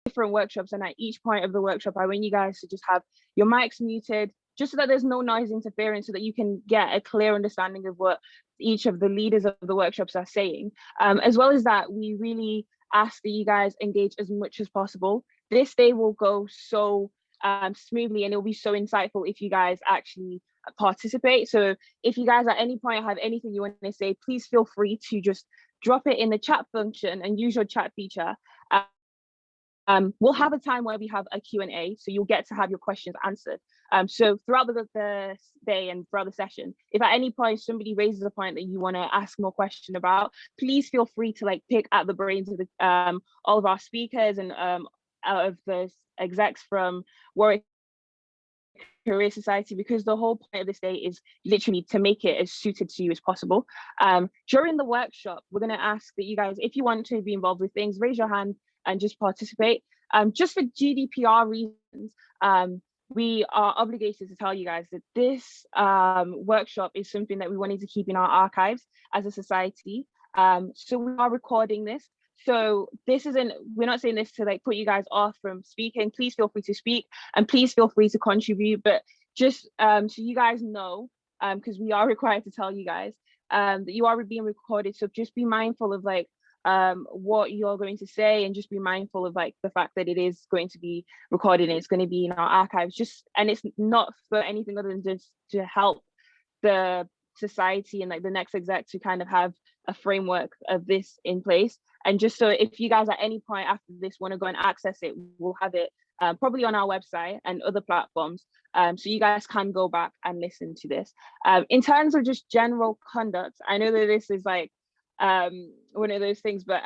different workshops, and at each point of the workshop, I want you guys to just have your mics muted, just so that there's no noise interference, so that you can get a clear understanding of what each of the leaders of the workshops are saying. As well as that, we really ask that you guys engage as much as possible. This day will go so smoothly, and it'll be so insightful if you guys actually participate. So if you guys at any point have anything you want to say, please feel free to just drop it in the chat function and use your chat feature. We'll have a time where we have a Q&A, so you'll get to have your questions answered. So throughout the day and throughout the session, if at any point somebody raises a point that you want to ask more question about, please feel free to like pick at the brains of all of our speakers and out of the execs from Warwick Career Society, because the whole point of this day is literally to make it as suited to you as possible. During the workshop, we're going to ask that you guys, if you want to be involved with things, raise your hand and just participate. Just for GDPR reasons, we are obligated to tell you guys that this workshop is something that we wanted to keep in our archives as a society. So we are recording this. So this isn't, we're not saying this to like put you guys off from speaking. Please feel free to speak and please feel free to contribute. But just so you guys know, because we are required to tell you guys that you are being recorded. So just be mindful of like what you're going to say, and just be mindful of like the fact that it is going to be recorded and it's going to be in our archives. Just, and it's not for anything other than just to help the society and like the next exec to kind of have a framework of this in place. And just so if you guys at any point after this want to go and access it, we'll have it probably on our website and other platforms. So you guys can go back and listen to this. In terms of just general conduct, I know that this is like one of those things, but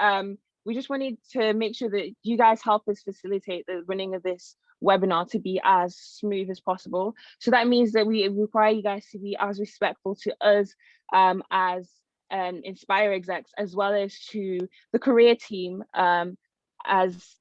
we just wanted to make sure that you guys help us facilitate the running of this webinar to be as smooth as possible. So that means that we require you guys to be as respectful to us as Inspire execs, as well as to the career team, as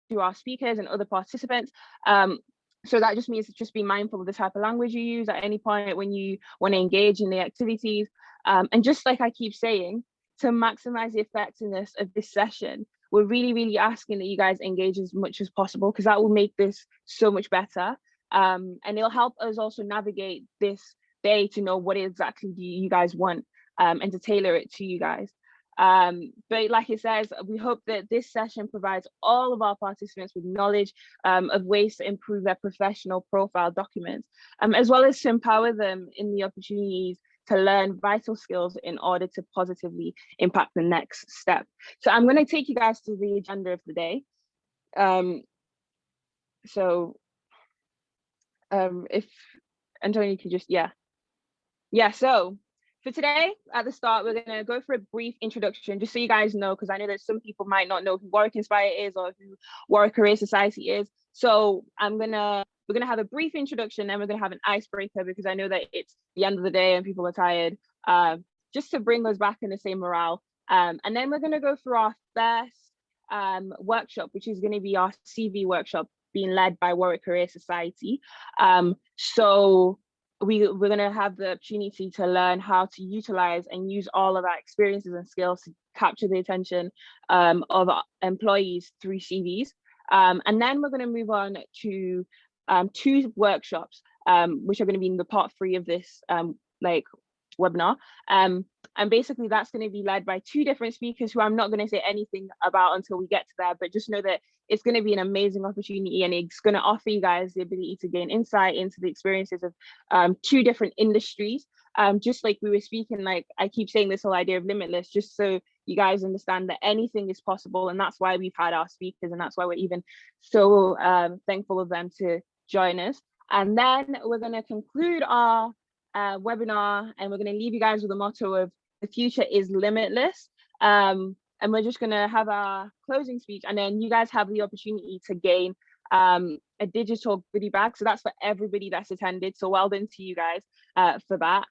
to our speakers and other participants. So that just means just be mindful of the type of language you use at any point when you want to engage in the activities. And just like I keep saying, to maximize the effectiveness of this session, we're really asking that you guys engage as much as possible, because that will make this so much better. And it'll help us also navigate this day to know what exactly do you guys want, and to tailor it to you guys. But like it says, we hope that this session provides all of our participants with knowledge of ways to improve their professional profile documents, as well as to empower them in the opportunities to learn vital skills in order to positively impact the next step. So I'm going to take you guys to the agenda of the day. If Antonio could just, so for today, at the start, we're going to go for a brief introduction, just so you guys know, because I know that some people might not know who Warwick Inspire is or who Warwick Career Society is. So we're going to have a brief introduction, and we're going to have an icebreaker, because I know that it's the end of the day and people are tired, just to bring us back in the same morale. And then we're going to go through our first workshop, which is going to be our CV workshop, being led by Warwick Career Society. So we're going to have the opportunity to learn how to utilize and use all of our experiences and skills to capture the attention of our employees through CVs. And then we're going to move on to 2 workshops, which are going to be in the part 3 of this webinar. And basically that's going to be led by 2 different speakers who I'm not going to say anything about until we get to there, but just know that it's going to be an amazing opportunity, and it's going to offer you guys the ability to gain insight into the experiences of 2 different industries. Just like we were speaking, like I keep saying, this whole idea of limitless, just so you guys understand that anything is possible. And that's why we've had our speakers, and that's why we're even so thankful of them to join us. And then we're going to conclude our webinar, and we're going to leave you guys with a motto of the future is limitless. And we're just going to have our closing speech, and then you guys have the opportunity to gain a digital goodie bag. So that's for everybody that's attended. So well done to you guys for that.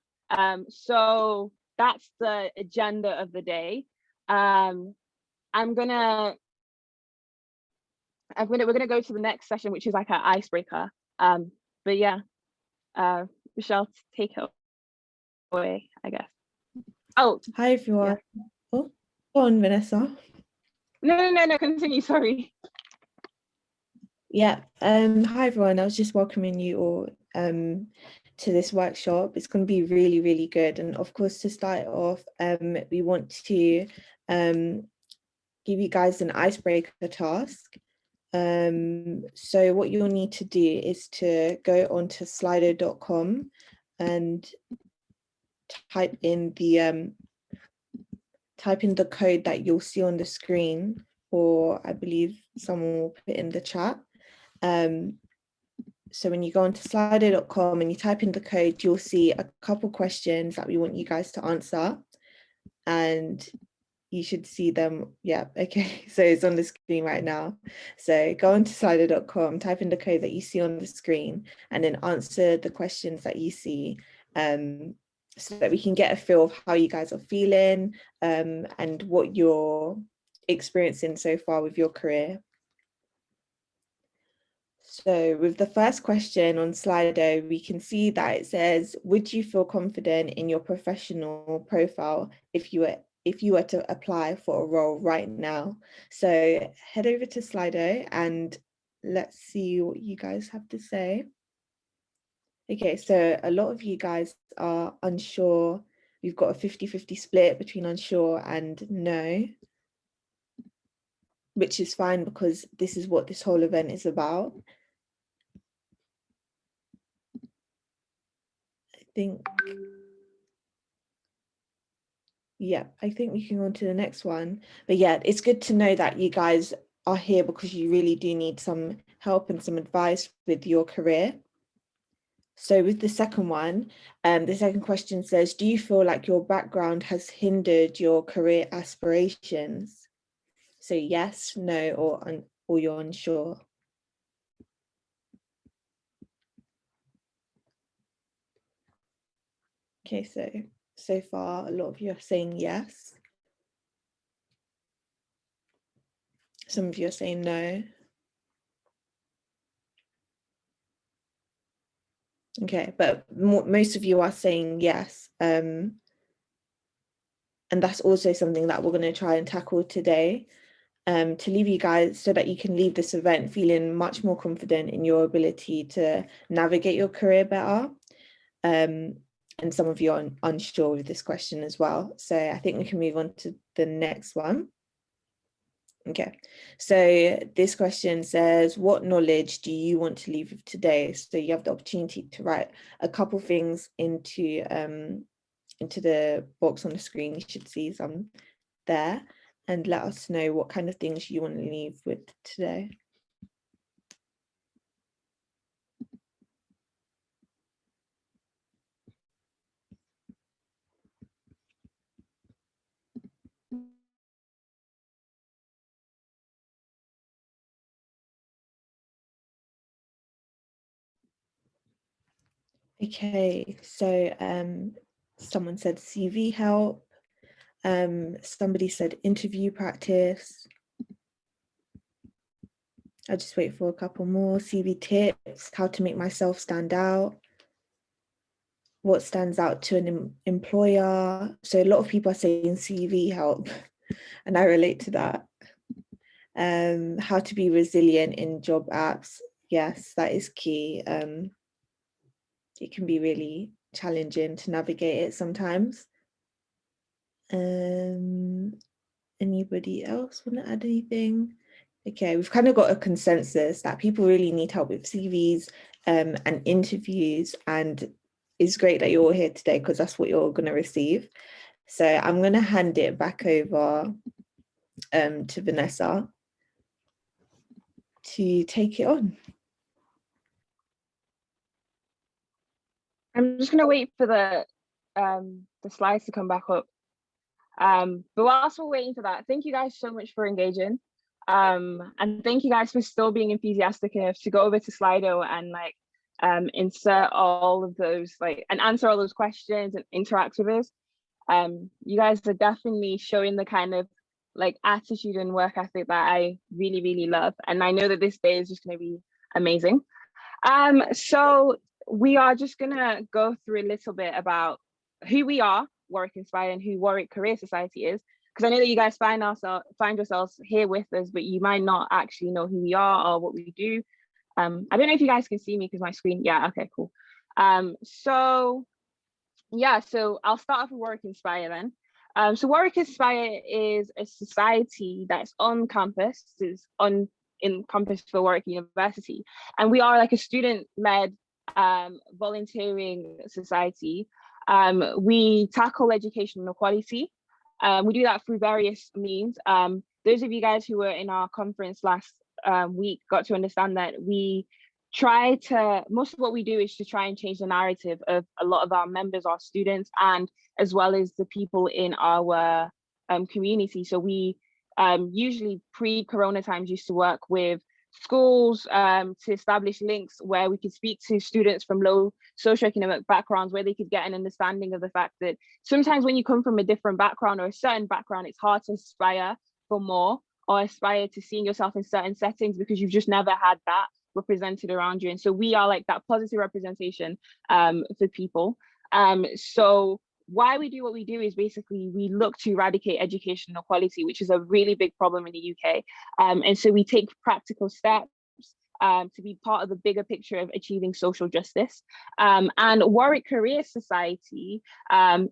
So that's the agenda of the day. We're gonna go to the next session, which is like an icebreaker. But yeah, Michelle, take it away, I guess. Oh, hi everyone. Yeah. Oh, go on, Vanessa. No, continue, sorry. Yeah, hi everyone. I was just welcoming you all to this workshop. It's going to be really, really good. And of course, to start off, we want to give you guys an icebreaker task. So what you'll need to do is to go onto slido.com and type in the code that you'll see on the screen, or I believe someone will put it in the chat. So when you go onto slido.com and you type in the code, you'll see a couple questions that we want you guys to answer, and you should see them. Yeah, okay, so it's on the screen right now. So go onto slido.com, type in the code that you see on the screen, and then answer the questions that you see, so that we can get a feel of how you guys are feeling, and what you're experiencing so far with your career. So with the first question on Slido, we can see that it says, would you feel confident in your professional profile if you were to apply for a role right now? So head over to Slido and let's see what you guys have to say. Okay, so a lot of you guys are unsure. We've got a 50-50 split between unsure and no, which is fine because this is what this whole event is about. I think we can go on to the next one. But yeah, it's good to know that you guys are here because you really do need some help and some advice with your career. So with the second one, the second question says, do you feel like your background has hindered your career aspirations? So yes, no, or you're unsure. Okay, so far a lot of you are saying yes. Some of you are saying no. Okay, but most of you are saying yes. And that's also something that we're going to try and tackle today, to leave you guys so that you can leave this event feeling much more confident in your ability to navigate your career better. And some of you are unsure with this question as well. So I think we can move on to the next one. Okay, so this question says, what knowledge do you want to leave with today? So you have the opportunity to write a couple things into the box on the screen. You should see some there, and let us know what kind of things you want to leave with today. Okay, so someone said CV help. Somebody said interview practice. I'll just wait for a couple more. CV tips, how to make myself stand out. What stands out to an employer? So a lot of people are saying CV help, and I relate to that. How to be resilient in job apps. Yes, that is key. It can be really challenging to navigate it sometimes. Anybody else want to add anything? Okay, we've kind of got a consensus that people really need help with CVs and interviews, and it's great that you're all here today because that's what you're going to receive. So I'm going to hand it back over to Vanessa to take it on. I'm just going to wait for the slides to come back up. But whilst we're waiting for that, thank you guys so much for engaging. And thank you guys for still being enthusiastic enough to go over to Slido and insert all of those and answer all those questions and interact with us. You guys are definitely showing the kind of attitude and work ethic that I really, really love. And I know that this day is just going to be amazing. So we are just going to go through a little bit about who we are, Warwick Inspire, and who Warwick Career Society is, because I know that you guys find yourselves here with us, but you might not actually know who we are or what we do. I don't know if you guys can see me because my screen, yeah, okay, cool. So I'll start off with Warwick Inspire then. So Warwick Inspire is a society that's on campus, in campus for Warwick University. And we are like a student-led volunteering society. We tackle education inequality. We do that through various means. Those of you guys who were in our conference last week got to understand that most of what we do is to try and change the narrative of a lot of our members, our students, and as well as the people in our community. So we usually pre-corona times used to work with schools to establish links where we could speak to students from low socioeconomic backgrounds, where they could get an understanding of the fact that sometimes when you come from a different background or a certain background, it's hard to aspire for more or aspire to seeing yourself in certain settings because you've just never had that represented around you. And so we are like that positive representation for people. So why we do what we do is basically we look to eradicate education inequality, which is a really big problem in the UK. And so we take practical steps to be part of the bigger picture of achieving social justice. And Warwick Career Society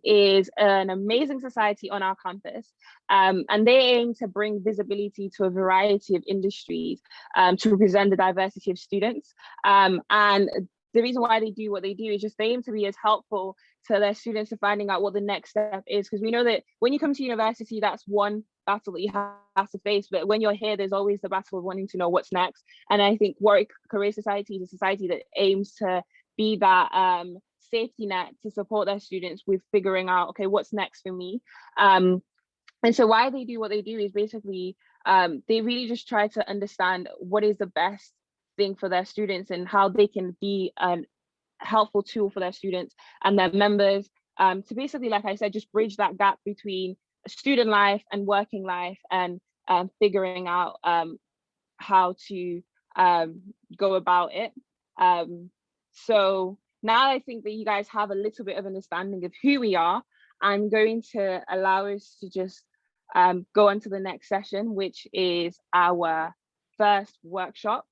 is an amazing society on our campus. And they aim to bring visibility to a variety of industries to represent the diversity of students. And the reason why they do what they do is just they aim to be as helpful to their students to finding out what the next step is. Because we know that when you come to university, that's one battle that you have to face. But when you're here, there's always the battle of wanting to know what's next. And I think Warwick Career Society is a society that aims to be that safety net to support their students with figuring out, okay, what's next for me? And so why they do what they do is basically, they really just try to understand what is the best thing for their students and how they can be a helpful tool for their students and their members to basically, like I said, just bridge that gap between student life and working life and figuring out how to go about it. So now I think that you guys have a little bit of understanding of who we are. I'm going to allow us to just go on to the next session, which is our first workshop.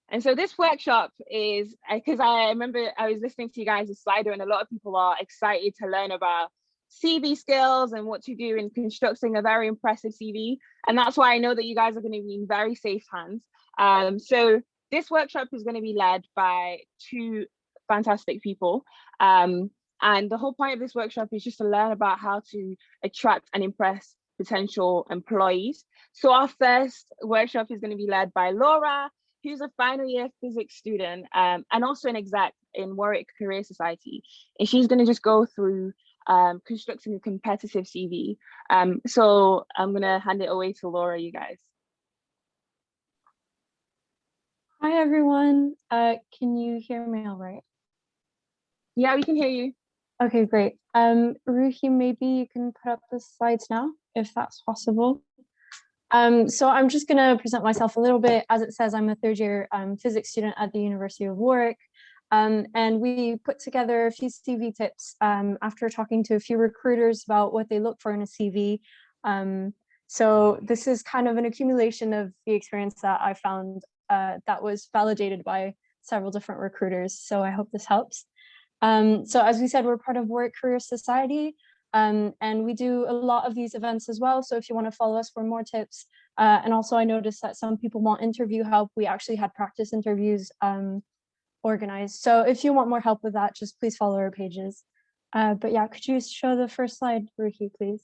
And so this workshop is, because I remember I was listening to you guys' Slido, and a lot of people are excited to learn about CV skills and what to do in constructing a very impressive CV. And that's why I know that you guys are going to be in very safe hands. So this workshop is going to be led by two fantastic people. And the whole point of this workshop is just to learn about how to attract and impress potential employees. So our first workshop is going to be led by Laura, who's a final year physics student and also an exec in Warwick Career Society. And she's going to just go through constructing a competitive CV. So I'm going to hand it away to Laura, you guys. Hi, everyone. Can you hear me all right? Yeah, we can hear you. Okay, great. Ruhi, maybe you can put up the slides now, if that's possible. So I'm just going to present myself a little bit. As it says, I'm a third year physics student at the University of Warwick. And we put together a few CV tips after talking to a few recruiters about what they look for in a CV. So this is kind of an accumulation of the experience that I found that was validated by several different recruiters. So I hope this helps. So as we said, we're part of Warwick Career Society. And we do a lot of these events as well. So if you want to follow us for more tips, and also I noticed that some people want interview help. We actually had practice interviews organized. So if you want more help with that, just please follow our pages. But yeah, could you show the first slide, Ruhi, please?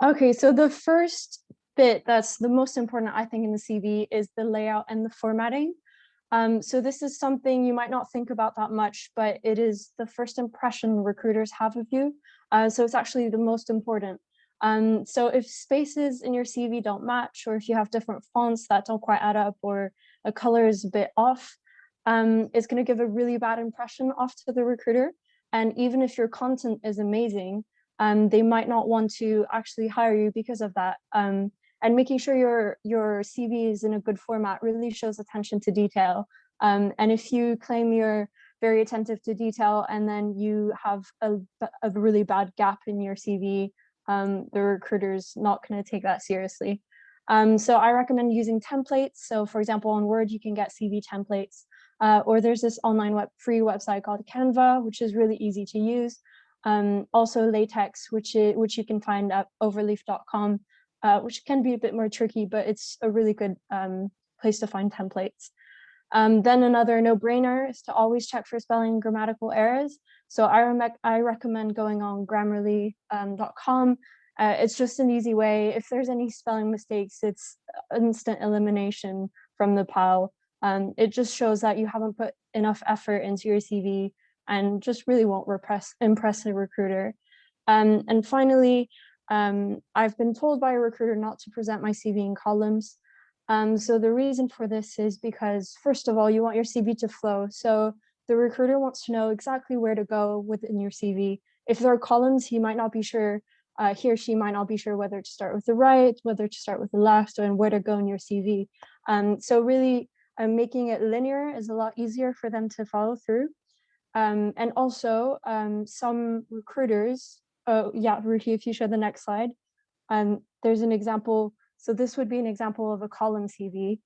Okay, so the first bit that's the most important, I think, in the CV is the layout and the formatting. So this is something you might not think about that much, but it is the first impression recruiters have of you. So it's actually the most important. So if spaces in your CV don't match, or if you have different fonts that don't quite add up, or a color is a bit off, it's going to give a really bad impression off to the recruiter. And even if your content is amazing, they might not want to actually hire you because of that. And making sure your CV is in a good format really shows attention to detail. And if you claim you're very attentive to detail, and then you have a really bad gap in your CV, the recruiter's not going to take that seriously. So I recommend using templates. So for example, on Word, you can get CV templates, or there's this online free website called Canva, which is really easy to use. Also LaTeX, which you can find at overleaf.com, which can be a bit more tricky, but it's a really good place to find templates. Then another no-brainer is to always check for spelling and grammatical errors. So I recommend going on Grammarly.com. It's just an easy way. If there's any spelling mistakes, it's instant elimination from the pile. It just shows that you haven't put enough effort into your CV and just really won't impress a recruiter. And finally, I've been told by a recruiter not to present my CV in columns. So the reason for this is because, first of all, you want your CV to flow. So the recruiter wants to know exactly where to go within your CV. If there are columns, he or she might not be sure whether to start with the right, whether to start with the left, and where to go in your CV. So really making it linear is a lot easier for them to follow through. And also some recruiters, Ruhi, if you show the next slide, there's an example. So this would be an example of a column CV,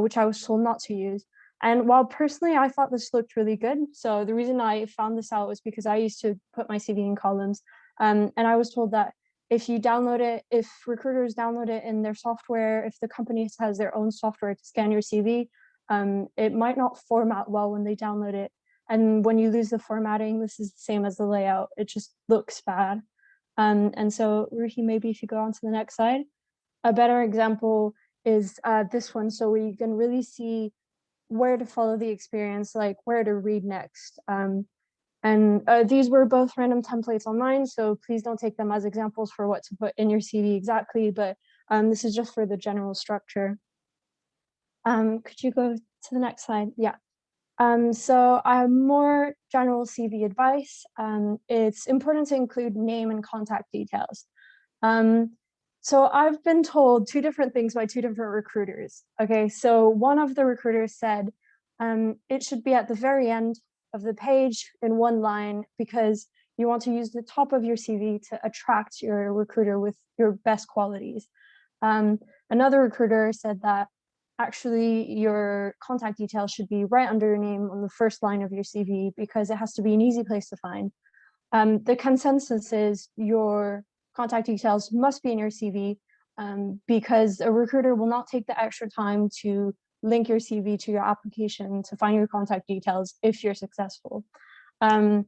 which I was told not to use. And while personally, I thought this looked really good. So the reason I found this out was because I used to put my CV in columns. And I was told that if you download it, if recruiters download it in their software, if the company has their own software to scan your CV, it might not format well when they download it. And when you lose the formatting, this is the same as the layout. It just looks bad. And so Ruhi, maybe if you go on to the next slide. A better example is this one. So we can really see where to follow the experience, like where to read next. And these were both random templates online, so please don't take them as examples for what to put in your CV exactly, but this is just for the general structure. Could you go to the next slide? Yeah. So I have more general CV advice. It's important to include name and contact details. So I've been told two different things by two different recruiters. Okay, so one of the recruiters said it should be at the very end of the page in one line because you want to use the top of your CV to attract your recruiter with your best qualities. Another recruiter said that actually your contact details should be right under your name on the first line of your CV because it has to be an easy place to find. The consensus is your contact details must be in your CV because a recruiter will not take the extra time to link your CV to your application to find your contact details if you're successful. And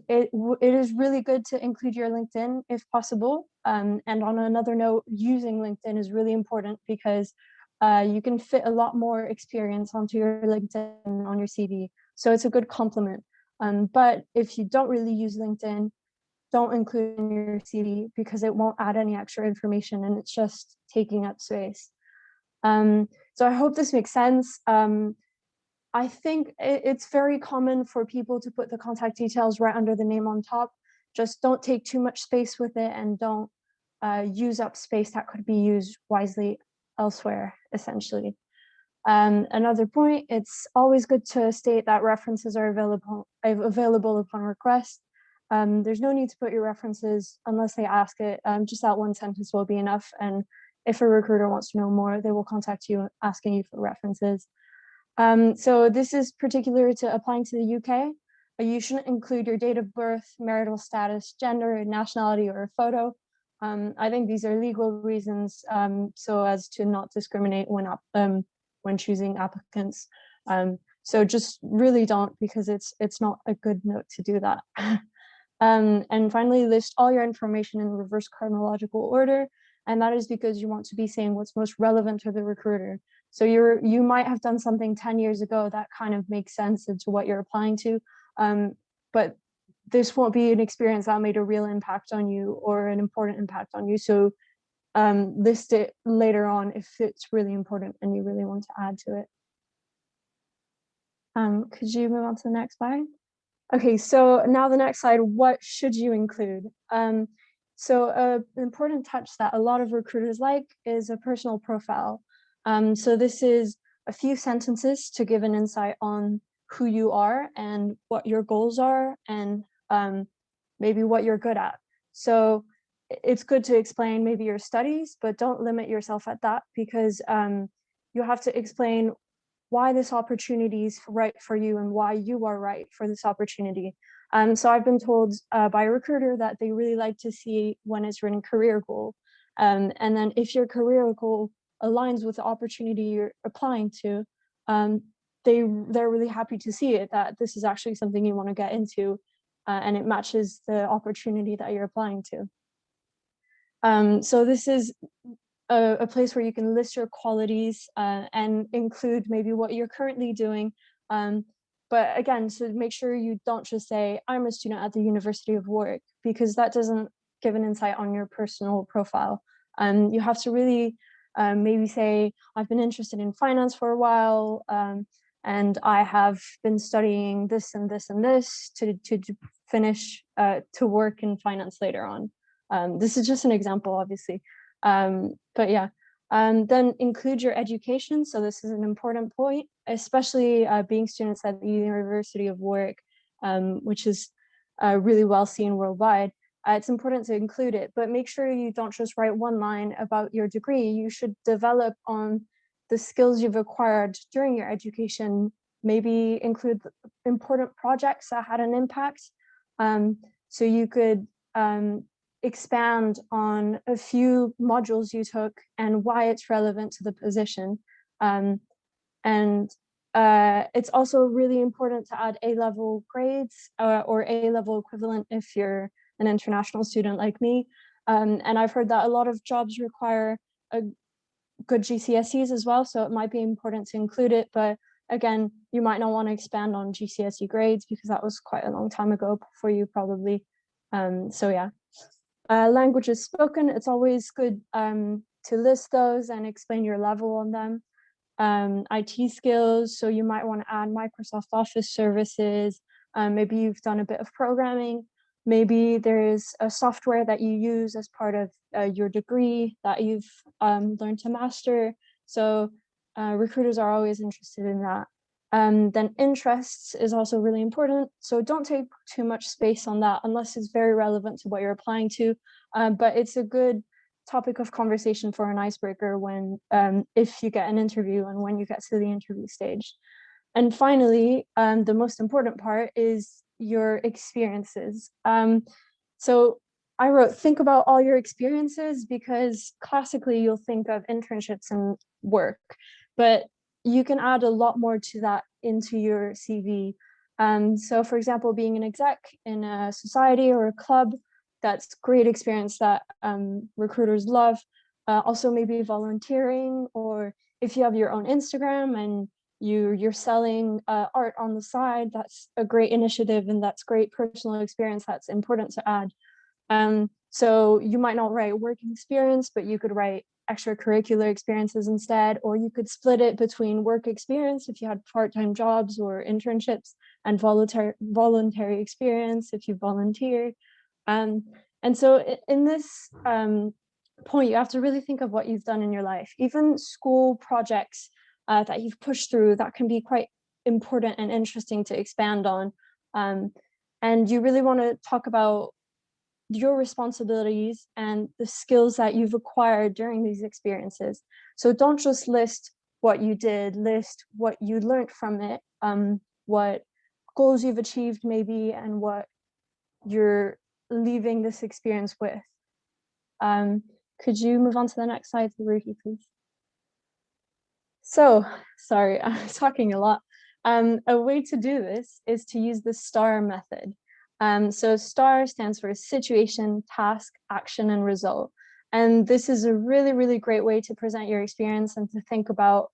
it is really good to include your LinkedIn if possible. And on another note, using LinkedIn is really important because you can fit a lot more experience onto your LinkedIn on your CV. So it's a good complement. But if you don't really use LinkedIn, don't include it in your CV because it won't add any extra information and it's just taking up space. So I hope this makes sense. I think it's very common for people to put the contact details right under the name on top. Just don't take too much space with it and don't use up space that could be used wisely elsewhere, essentially. Another point, it's always good to state that references are available upon request. There's no need to put your references unless they ask it. Just that one sentence will be enough. And if a recruiter wants to know more, they will contact you asking you for references. So this is particular to applying to the UK. You shouldn't include your date of birth, marital status, gender, nationality, or a photo. I think these are legal reasons so as to not discriminate when choosing applicants. So just really don't, because it's not a good note to do that. And finally, list all your information in reverse chronological order. And that is because you want to be saying what's most relevant to the recruiter. So you might have done something 10 years ago that kind of makes sense into what you're applying to, but this won't be an experience that made a real impact on you or an important impact on you. So list it later on if it's really important and you really want to add to it. Could you move on to the next slide? Okay, so now the next slide, what should you include? So an important touch that a lot of recruiters like is a personal profile. So this is a few sentences to give an insight on who you are and what your goals are, and maybe what you're good at. So it's good to explain maybe your studies, but don't limit yourself at that, because you have to explain why this opportunity is right for you and why you are right for this opportunity. So I've been told by a recruiter that they really like to see when it's written career goal. And then if your career goal aligns with the opportunity you're applying to, they're really happy to see it, that this is actually something you want to get into, and it matches the opportunity that you're applying to. So this is a place where you can list your qualities and include maybe what you're currently doing. But again, so make sure you don't just say, I'm a student at the University of Warwick, because that doesn't give an insight on your personal profile. You have to really maybe say, I've been interested in finance for a while, and I have been studying this and this and this to finish to work in finance later on. This is just an example, obviously. But yeah, then include your education. So this is an important point, especially being students at the University of Warwick, which is really well seen worldwide. It's important to include it, but make sure you don't just write one line about your degree. You should develop on the skills you've acquired during your education, maybe include important projects that had an impact. So you could expand on a few modules you took and why it's relevant to the position. And it's also really important to add A-level grades or A-level equivalent if you're an international student like me. And I've heard that a lot of jobs require a good GCSEs as well, so it might be important to include it. But again, you might not want to expand on GCSE grades because that was quite a long time ago for you probably. So yeah. Languages spoken, it's always good to list those and explain your level on them. IT skills, so you might want to add Microsoft Office services. Maybe you've done a bit of programming. Maybe there's a software that you use as part of your degree that you've learned to master. So recruiters are always interested in that. Then interests is also really important. So don't take too much space on that unless it's very relevant to what you're applying to. But it's a good topic of conversation for an icebreaker when if you get an interview and when you get to the interview stage. And finally, the most important part is your experiences. So I wrote, think about all your experiences, because classically you'll think of internships and work, but you can add a lot more to that into your CV. So for example, being an exec in a society or a club, that's great experience that recruiters love. Also maybe volunteering, or if you have your own Instagram and you're selling art on the side, that's a great initiative and that's great personal experience that's important to add. So you might not write work experience, but you could write extracurricular experiences instead, or you could split it between work experience if you had part-time jobs or internships, and voluntary experience if you volunteered. And so in this point, you have to really think of what you've done in your life. Even school projects that you've pushed through, that can be quite important and interesting to expand on. And you really want to talk about your responsibilities and the skills that you've acquired during these experiences. So don't just list what you did, list what you learned from it, what goals you've achieved maybe, and what you're leaving this experience with. Could you move on to the next slide, Ruhi, please? So, sorry, I'm talking a lot. A way to do this is to use the STAR method. So STAR stands for situation, task, action, and result. And this is a really, really great way to present your experience and to think about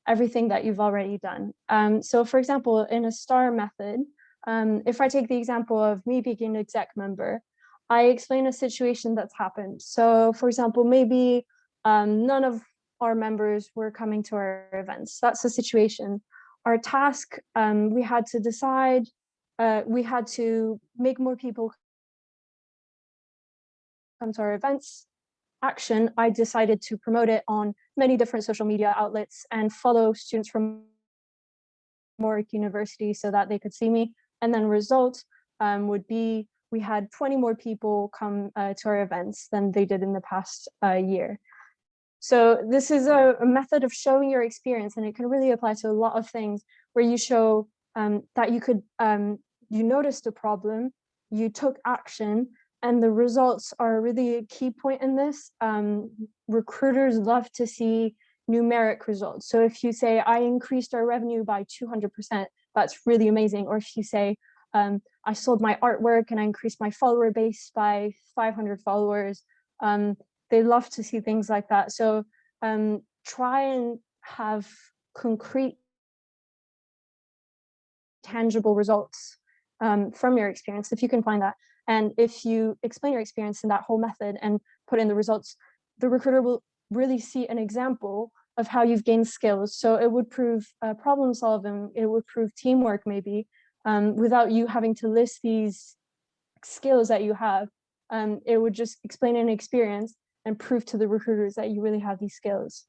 everything that you've already done. So for example, in a STAR method, if I take the example of me being an exec member, I explain a situation that's happened. So for example, maybe none of our members were coming to our events. That's the situation. Our task, we had to decide, we had to make more people come to our events. Action, I decided to promote it on many different social media outlets and follow students from Warwick University so that they could see me. And then results would be, we had 20 more people come to our events than they did in the past year. So this is a method of showing your experience, and it can really apply to a lot of things where you show that you could, you noticed a problem, you took action, and the results are really a key point in this. Recruiters love to see numeric results. So if you say, I increased our revenue by 200%, that's really amazing. Or if you say, I sold my artwork and I increased my follower base by 500 followers, they love to see things like that. So try and have concrete, tangible results from your experience, if you can find that. And if you explain your experience in that whole method and put in the results, the recruiter will really see an example of how you've gained skills. So it would prove problem solving, it would prove teamwork maybe, without you having to list these skills that you have. It would just explain an experience and prove to the recruiters that you really have these skills.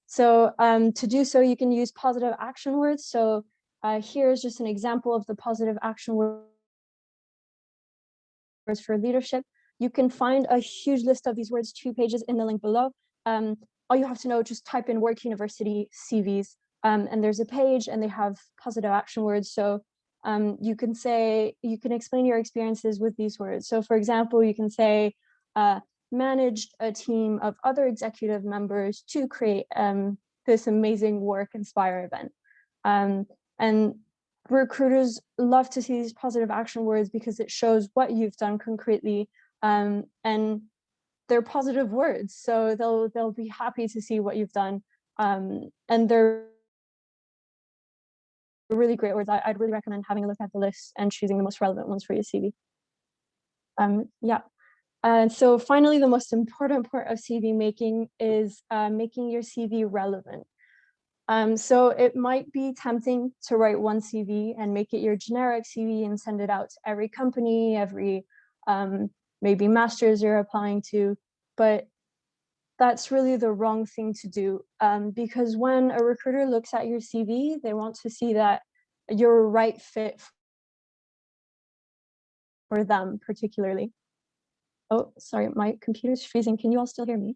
So to do so, you can use positive action words. So here's just an example of the positive action words for leadership. You can find a huge list of these words, 2 pages in the link below. All you have to know, just type in Warwick University CVs, and there's a page and they have positive action words. So you can say, you can explain your experiences with these words. So for example, you can say, managed a team of other executive members to create this amazing Warwick Inspire event. And recruiters love to see these positive action words because it shows what you've done concretely, and they're positive words. So they'll be happy to see what you've done. And they're really great words. I'd really recommend having a look at the list and choosing the most relevant ones for your CV. And so finally, the most important part of CV making is making your CV relevant. So it might be tempting to write one CV and make it your generic CV and send it out to every company, every maybe masters you're applying to, but that's really the wrong thing to do, because when a recruiter looks at your CV, they want to see that you're a right fit for them particularly. Oh, sorry, my computer's freezing. Can you all still hear me?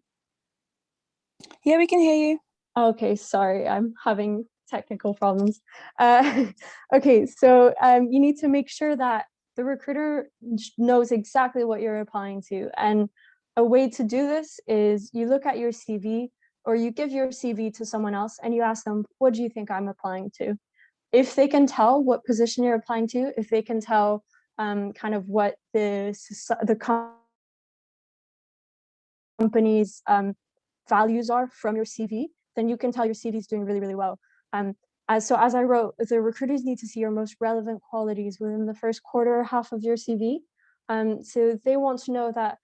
Yeah, we can hear you. Okay, sorry, I'm having technical problems. Okay, so you need to make sure that the recruiter knows exactly what you're applying to. And a way to do this is you look at your CV, or you give your CV to someone else and you ask them, what do you think I'm applying to? If they can tell what position you're applying to, if they can tell kind of what the company's values are from your CV, then you can tell your CV is doing really, really well. So as I wrote, the recruiters need to see your most relevant qualities within the first quarter, half of your CV. So they want to know that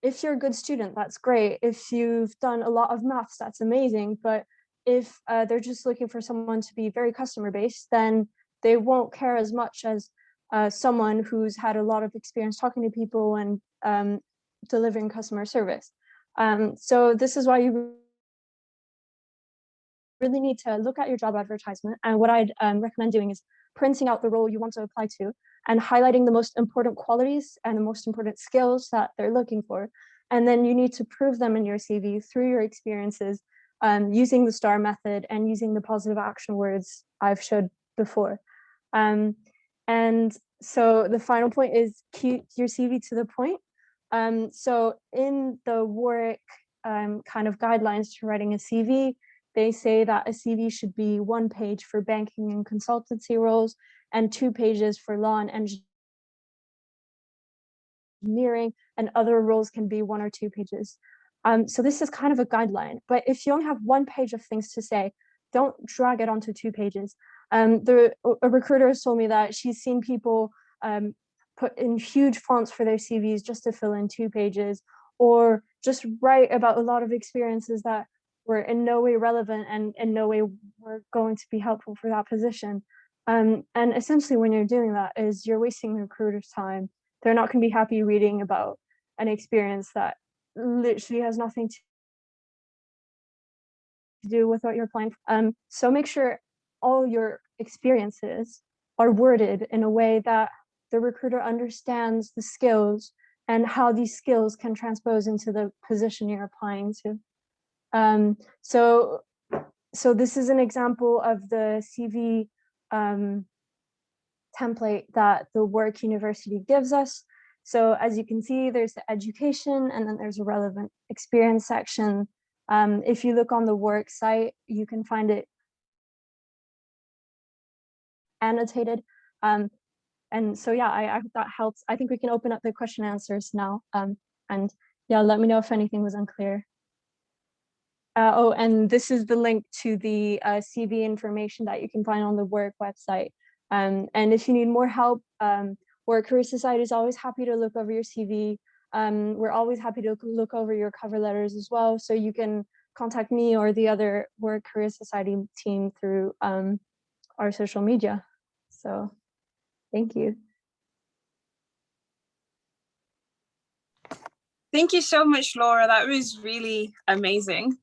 if you're a good student, that's great. If you've done a lot of maths, that's amazing. But if they're just looking for someone to be very customer based, then they won't care as much as someone who's had a lot of experience talking to people and delivering customer service. So this is why you really need to look at your job advertisement. And what I'd recommend doing is printing out the role you want to apply to and highlighting the most important qualities and the most important skills that they're looking for. And then you need to prove them in your CV through your experiences, using the STAR method and using the positive action words I've showed before. And so the final point is keep your CV to the point. So in the Warwick kind of guidelines to writing a CV, they say that a CV should be 1 page for banking and consultancy roles and 2 pages for law and engineering, and other roles can be 1 or 2 pages. So this is kind of a guideline, but if you only have 1 page of things to say, don't drag it onto 2 pages. A recruiter has told me that she's seen people put in huge fonts for their CVs just to fill in 2 pages, or just write about a lot of experiences that were in no way relevant and in no way were going to be helpful for that position. And essentially when you're doing that is you're wasting the recruiter's time. They're not going to be happy reading about an experience that literally has nothing to do with what you're applying for. So make sure all your experiences are worded in a way that the recruiter understands the skills and how these skills can transpose into the position you're applying to. So this is an example of the CV template that the Warwick University gives us. So as you can see, there's the education, and then there's a relevant experience section. If you look on the Warwick site, you can find it annotated. And so, yeah, I hope that helps. I think we can open up the question and answers now. And yeah, let me know if anything was unclear. Oh, and this is the link to the CV information that you can find on the Warwick website. And if you need more help, Warwick Career Society is always happy to look over your CV. We're always happy to look over your cover letters as well. So you can contact me or the other Warwick Career Society team through our social media. So thank you. Thank you so much, Laura. That was really amazing.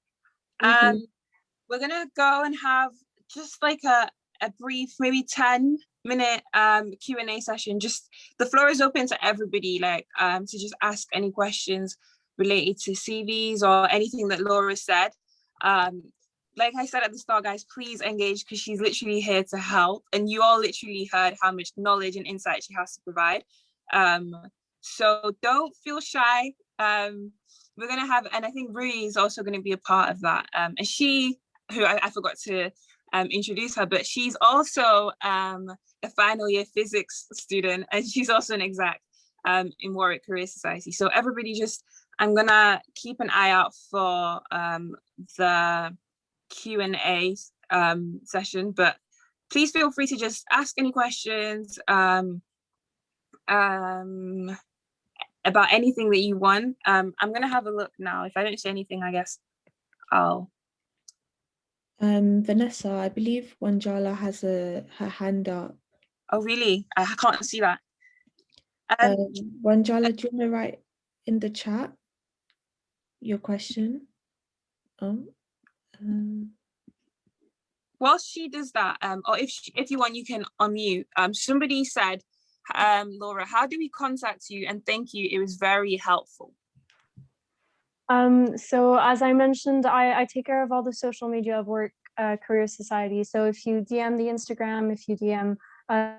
We're gonna go and have just like a brief, maybe 10-minute Q&A session. Just the floor is open to everybody, like to just ask any questions related to CVs or anything that Laura said. Like I said at the start, guys, please engage, because she's literally here to help, and you all literally heard how much knowledge and insight she has to provide. So don't feel shy. We're gonna have, and I think Rui is also going to be a part of that. And she, who I forgot to introduce her, but she's also a final year physics student, and she's also an exec in Warwick Career Society. So everybody just, I'm gonna keep an eye out for the Q&A session, but please feel free to just ask any questions about anything that you want. I'm gonna have a look now. If I don't see anything, I guess I'll. Vanessa, I believe Wanjala has her hand up. Oh really? I can't see that. Wanjala, do you want to write in the chat your question? While she does that, or if you want, you can unmute. Somebody said, Laura, how do we contact you? And thank you, it was very helpful. So as I mentioned, I take care of all the social media of Warwick Career Society. So if you DM the Instagram, if you DM the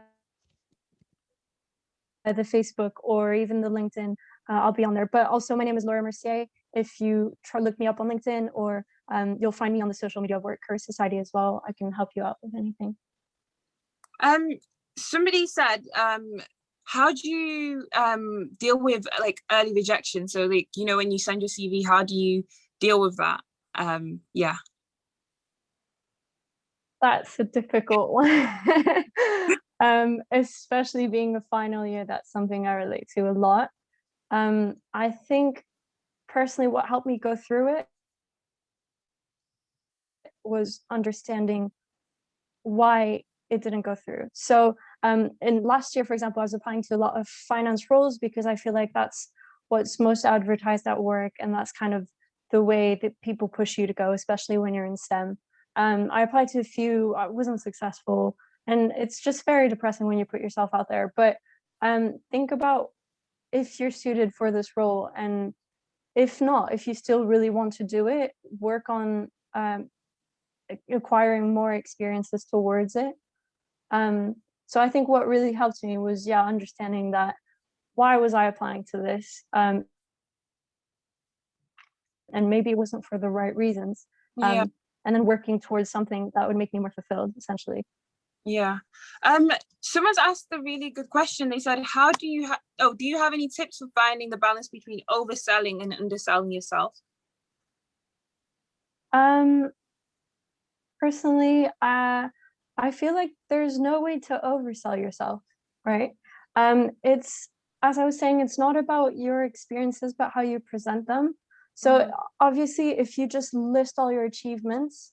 Facebook, or even the LinkedIn, I'll be on there. But also, my name is Laura Mercier. If you look me up on LinkedIn, or you'll find me on the social media of Warwick Career Society as well. I can help you out with anything. Somebody said, how do you deal with like early rejection? So like, you know, when you send your CV, how do you deal with that? Yeah. That's a difficult one. Especially being a final year, that's something I relate to a lot. I think personally what helped me go through it was understanding why it didn't go through. So in last year, for example, I was applying to a lot of finance roles because I feel like that's what's most advertised at work, and that's kind of the way that people push you to go, especially when you're in STEM. I applied to a few, I wasn't successful, and it's just very depressing when you put yourself out there. But think about if you're suited for this role, and if not, if you still really want to do it, work on acquiring more experiences towards it. So I think what really helped me was, understanding that why was I applying to this? And maybe it wasn't for the right reasons. And then working towards something that would make me more fulfilled, essentially. Yeah. Someone's asked a really good question. They said, how do you do you have any tips for finding the balance between overselling and underselling yourself? Personally, I feel like there's no way to oversell yourself, right? It's, as I was saying, it's not about your experiences, but how you present them. So obviously, if you just list all your achievements,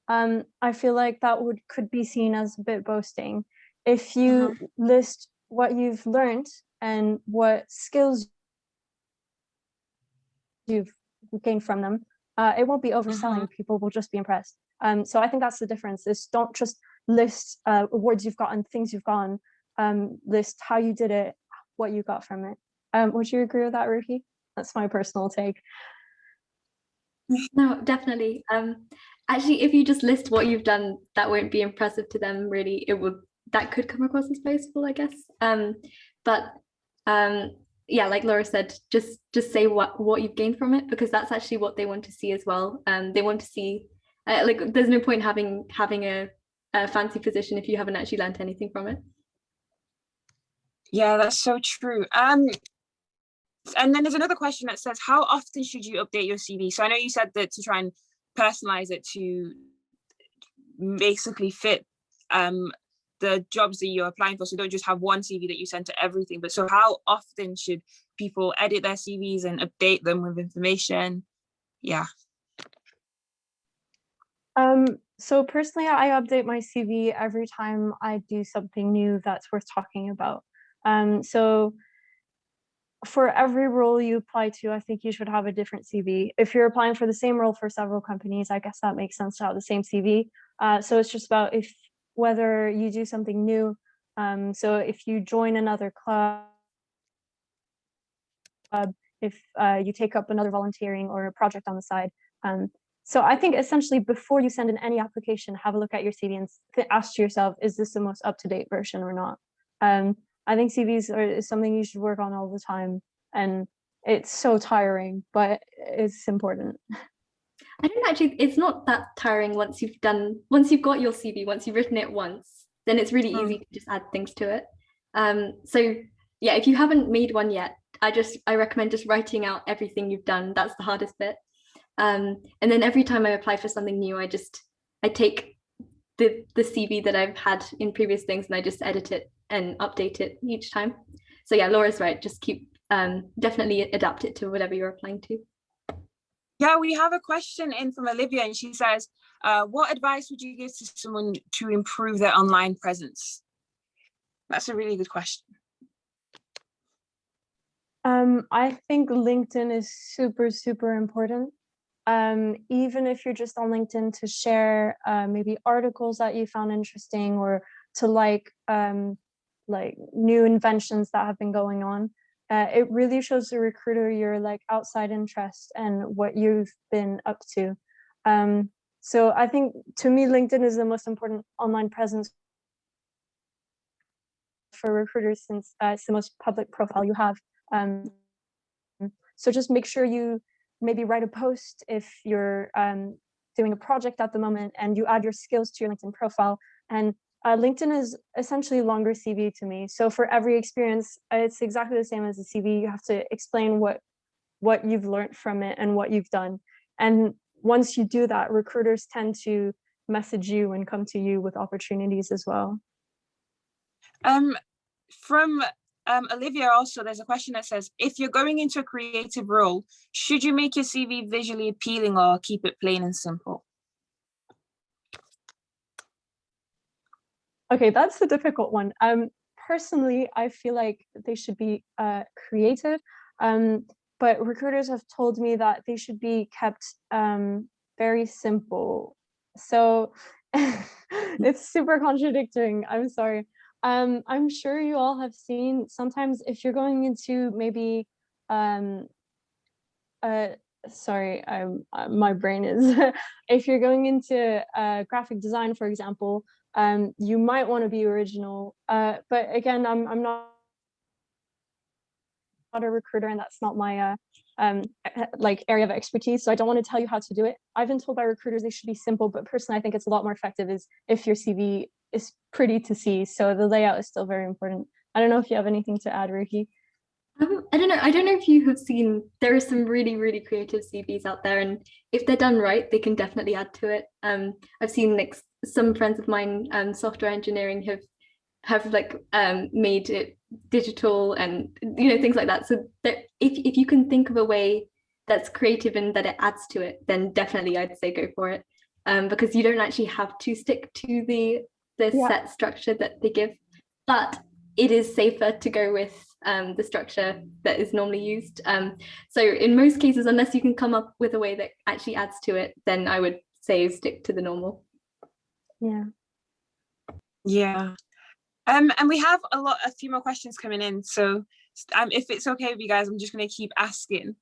I feel like that could be seen as a bit boasting. If you list what you've learned and what skills you've gained from them, it won't be overselling. People will just be impressed. So I think that's the difference, is don't just list awards you've gotten, things you've gotten, list how you did it, what you got from it. Would you agree with that, Ruhi? That's my personal take. No, definitely. Actually, if you just list what you've done, that won't be impressive to them, really. That could come across as boastful, I guess. But yeah, like Laura said, just say what you've gained from it, because that's actually what they want to see as well. They want to see, like, there's no point having a fancy position if you haven't actually learned anything from it. Yeah, that's so true. And then there's another question that says, how often should you update your CV? So I know you said that to try and personalize it to basically fit the jobs that you're applying for. So don't just have one CV that you send to everything. But so how often should people edit their CVs and update them with information? Yeah. So personally, I update my CV every time I do something new that's worth talking about. So for every role you apply to, I think you should have a different CV. If you're applying for the same role for several companies, I guess that makes sense to have the same CV. So it's just about whether you do something new. So if you join another club, if you take up another volunteering or a project on the side. So I think essentially before you send in any application, have a look at your CV and ask yourself, is this the most up-to-date version or not? I think CVs is something you should work on all the time, and it's so tiring, but it's important. I don't actually, it's not that tiring once you've got your CV, once you've written it once, then it's really easy to just add things to it. So yeah, if you haven't made one yet, I recommend just writing out everything you've done. That's the hardest bit. And then every time I apply for something new, I take the CV that I've had in previous things and I just edit it and update it each time. So yeah, Laura's right. Just keep definitely adapt it to whatever you're applying to. Yeah, we have a question in from Olivia, and she says, what advice would you give to someone to improve their online presence? That's a really good question. I think LinkedIn is super, super important. Even if you're just on LinkedIn, to share maybe articles that you found interesting, or to like new inventions that have been going on. It really shows the recruiter your like outside interest and what you've been up to. So I think to me, LinkedIn is the most important online presence for recruiters, since it's the most public profile you have. So just make sure you maybe write a post if you're doing a project at the moment, and you add your skills to your LinkedIn profile. And LinkedIn is essentially a longer CV to me. So for every experience, it's exactly the same as a CV. You have to explain what you've learned from it and what you've done. And once you do that, recruiters tend to message you and come to you with opportunities as well. From Olivia also, there's a question that says, if you're going into a creative role, should you make your CV visually appealing or keep it plain and simple? Okay, that's a difficult one. Personally, I feel like they should be creative, but recruiters have told me that they should be kept very simple. So it's super contradicting. I'm sorry. I'm sure you all have seen, sometimes if you're going into maybe sorry, my brain is if you're going into graphic design, for example, you might want to be original, but again, I'm not a recruiter, and that's not my like area of expertise, so I don't want to tell you how to do it. I've been told by recruiters they should be simple, but personally I think it's a lot more effective is if your CV is pretty to see. So the layout is still very important. I don't know if you have anything to add, Ruhi. I don't know if you have seen, there are some really, really creative CVs out there, and if they're done right, they can definitely add to it. I've seen like some friends of mine, software engineering, have like made it digital and things like that. So that if you can think of a way that's creative and that it adds to it, then definitely I'd say go for it, because you don't actually have to stick to the set structure that they give, but it is safer to go with the structure that is normally used. So in most cases, unless you can come up with a way that actually adds to it, then I would say stick to the normal. Yeah. Yeah. And we have a few more questions coming in. So if it's okay with you guys, I'm just going to keep asking.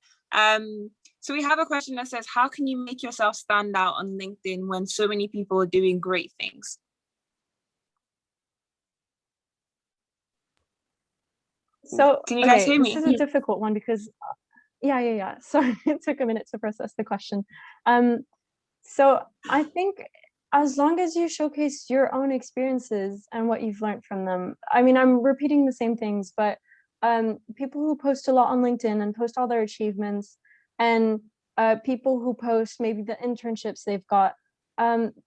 So we have a question that says, how can you make yourself stand out on LinkedIn when so many people are doing great things? So Can you guys hear this me? is a difficult one because yeah. Sorry, it took a minute to process the question. So I think as long as you showcase your own experiences and what you've learned from them, I mean, I'm repeating the same things, but people who post a lot on LinkedIn and post all their achievements, and people who post maybe the internships they've got,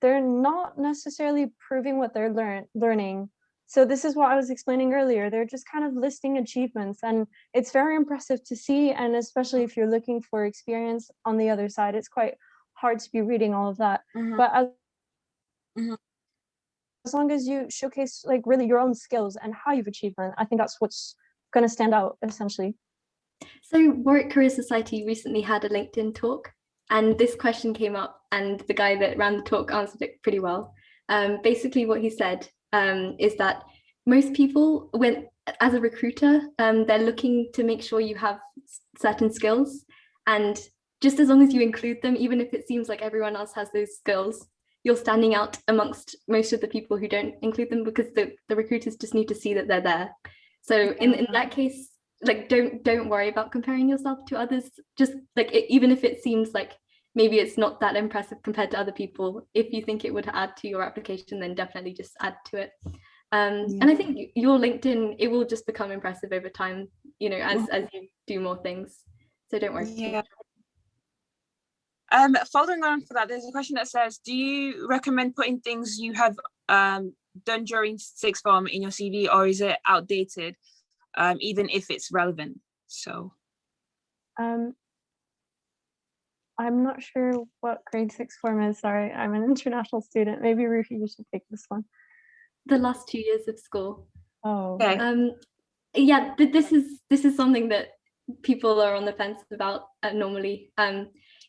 they're not necessarily proving what they're learning. So this is what I was explaining earlier. They're just kind of listing achievements, and it's very impressive to see. And especially if you're looking for experience on the other side, it's quite hard to be reading all of that. But as long as you showcase like really your own skills and how you've achieved them, I think that's what's going to stand out essentially. So Warwick Career Society recently had a LinkedIn talk, and this question came up, and the guy that ran the talk answered it pretty well. Basically what he said is that most people, when as a recruiter, they're looking to make sure you have certain skills, and just as long as you include them, even if it seems like everyone else has those skills, you're standing out amongst most of the people who don't include them, because the recruiters just need to see that they're there. So in that case, like don't worry about comparing yourself to others. Just like even if it seems like maybe it's not that impressive compared to other people, if you think it would add to your application, then definitely just add to it. And I think your LinkedIn, it will just become impressive over time, you know, as you do more things. So don't worry. Yeah. Following on for that, there's a question that says, do you recommend putting things you have done during sixth form in your CV, or is it outdated, even if it's relevant? So I'm not sure what grade sixth form is. Sorry, I'm an international student. Maybe Ruhi, you should take this one. The last 2 years of school. Oh. Okay. Yeah, this is something that people are on the fence about normally.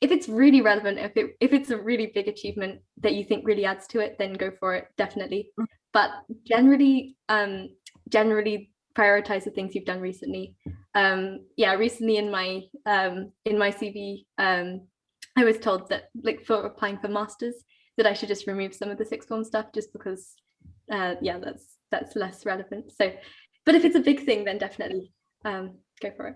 If it's really relevant, if it's a really big achievement that you think really adds to it, then go for it, definitely. But generally prioritize the things you've done recently. Recently in my CV, I was told that, like, for applying for masters, that I should just remove some of the sixth form stuff, just because that's less relevant. So, but if it's a big thing, then definitely go for it.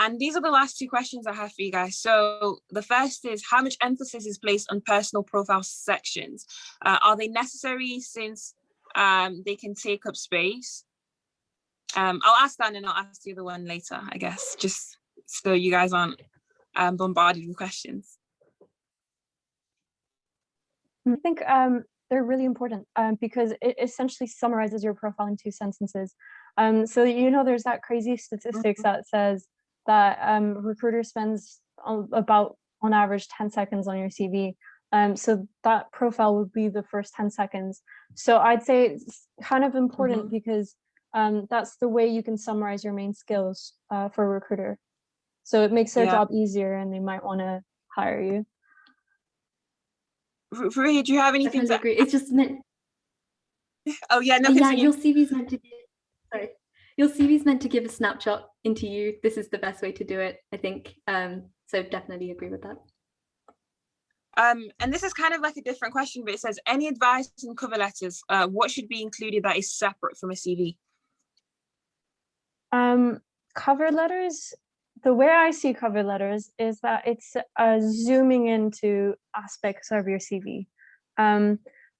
And these are the last two questions I have for you guys. So the first is, how much emphasis is placed on personal profile sections? Are they necessary, since they can take up space? I'll ask that and I'll ask the other one later, I guess, just so you guys aren't bombarded with questions. I think they're really important because it essentially summarizes your profile in 2 sentences. So, you know, there's that crazy statistics that says that recruiter spends about, on average, 10 seconds on your CV. So that profile would be the first 10 seconds. So I'd say it's kind of important because that's the way you can summarize your main skills for a recruiter. So it makes their job easier, and they might want to hire you. Ruhi, do you have anything to agree? It's just meant. Oh yeah, no. Yeah, your CV's meant to give. Sorry, your CV's meant to give a snapshot into you. This is the best way to do it, I think. So definitely agree with that. And this is kind of like a different question, but it says, any advice in cover letters? What should be included that is separate from a CV? Cover letters, the way I see cover letters is that it's zooming into aspects of your CV.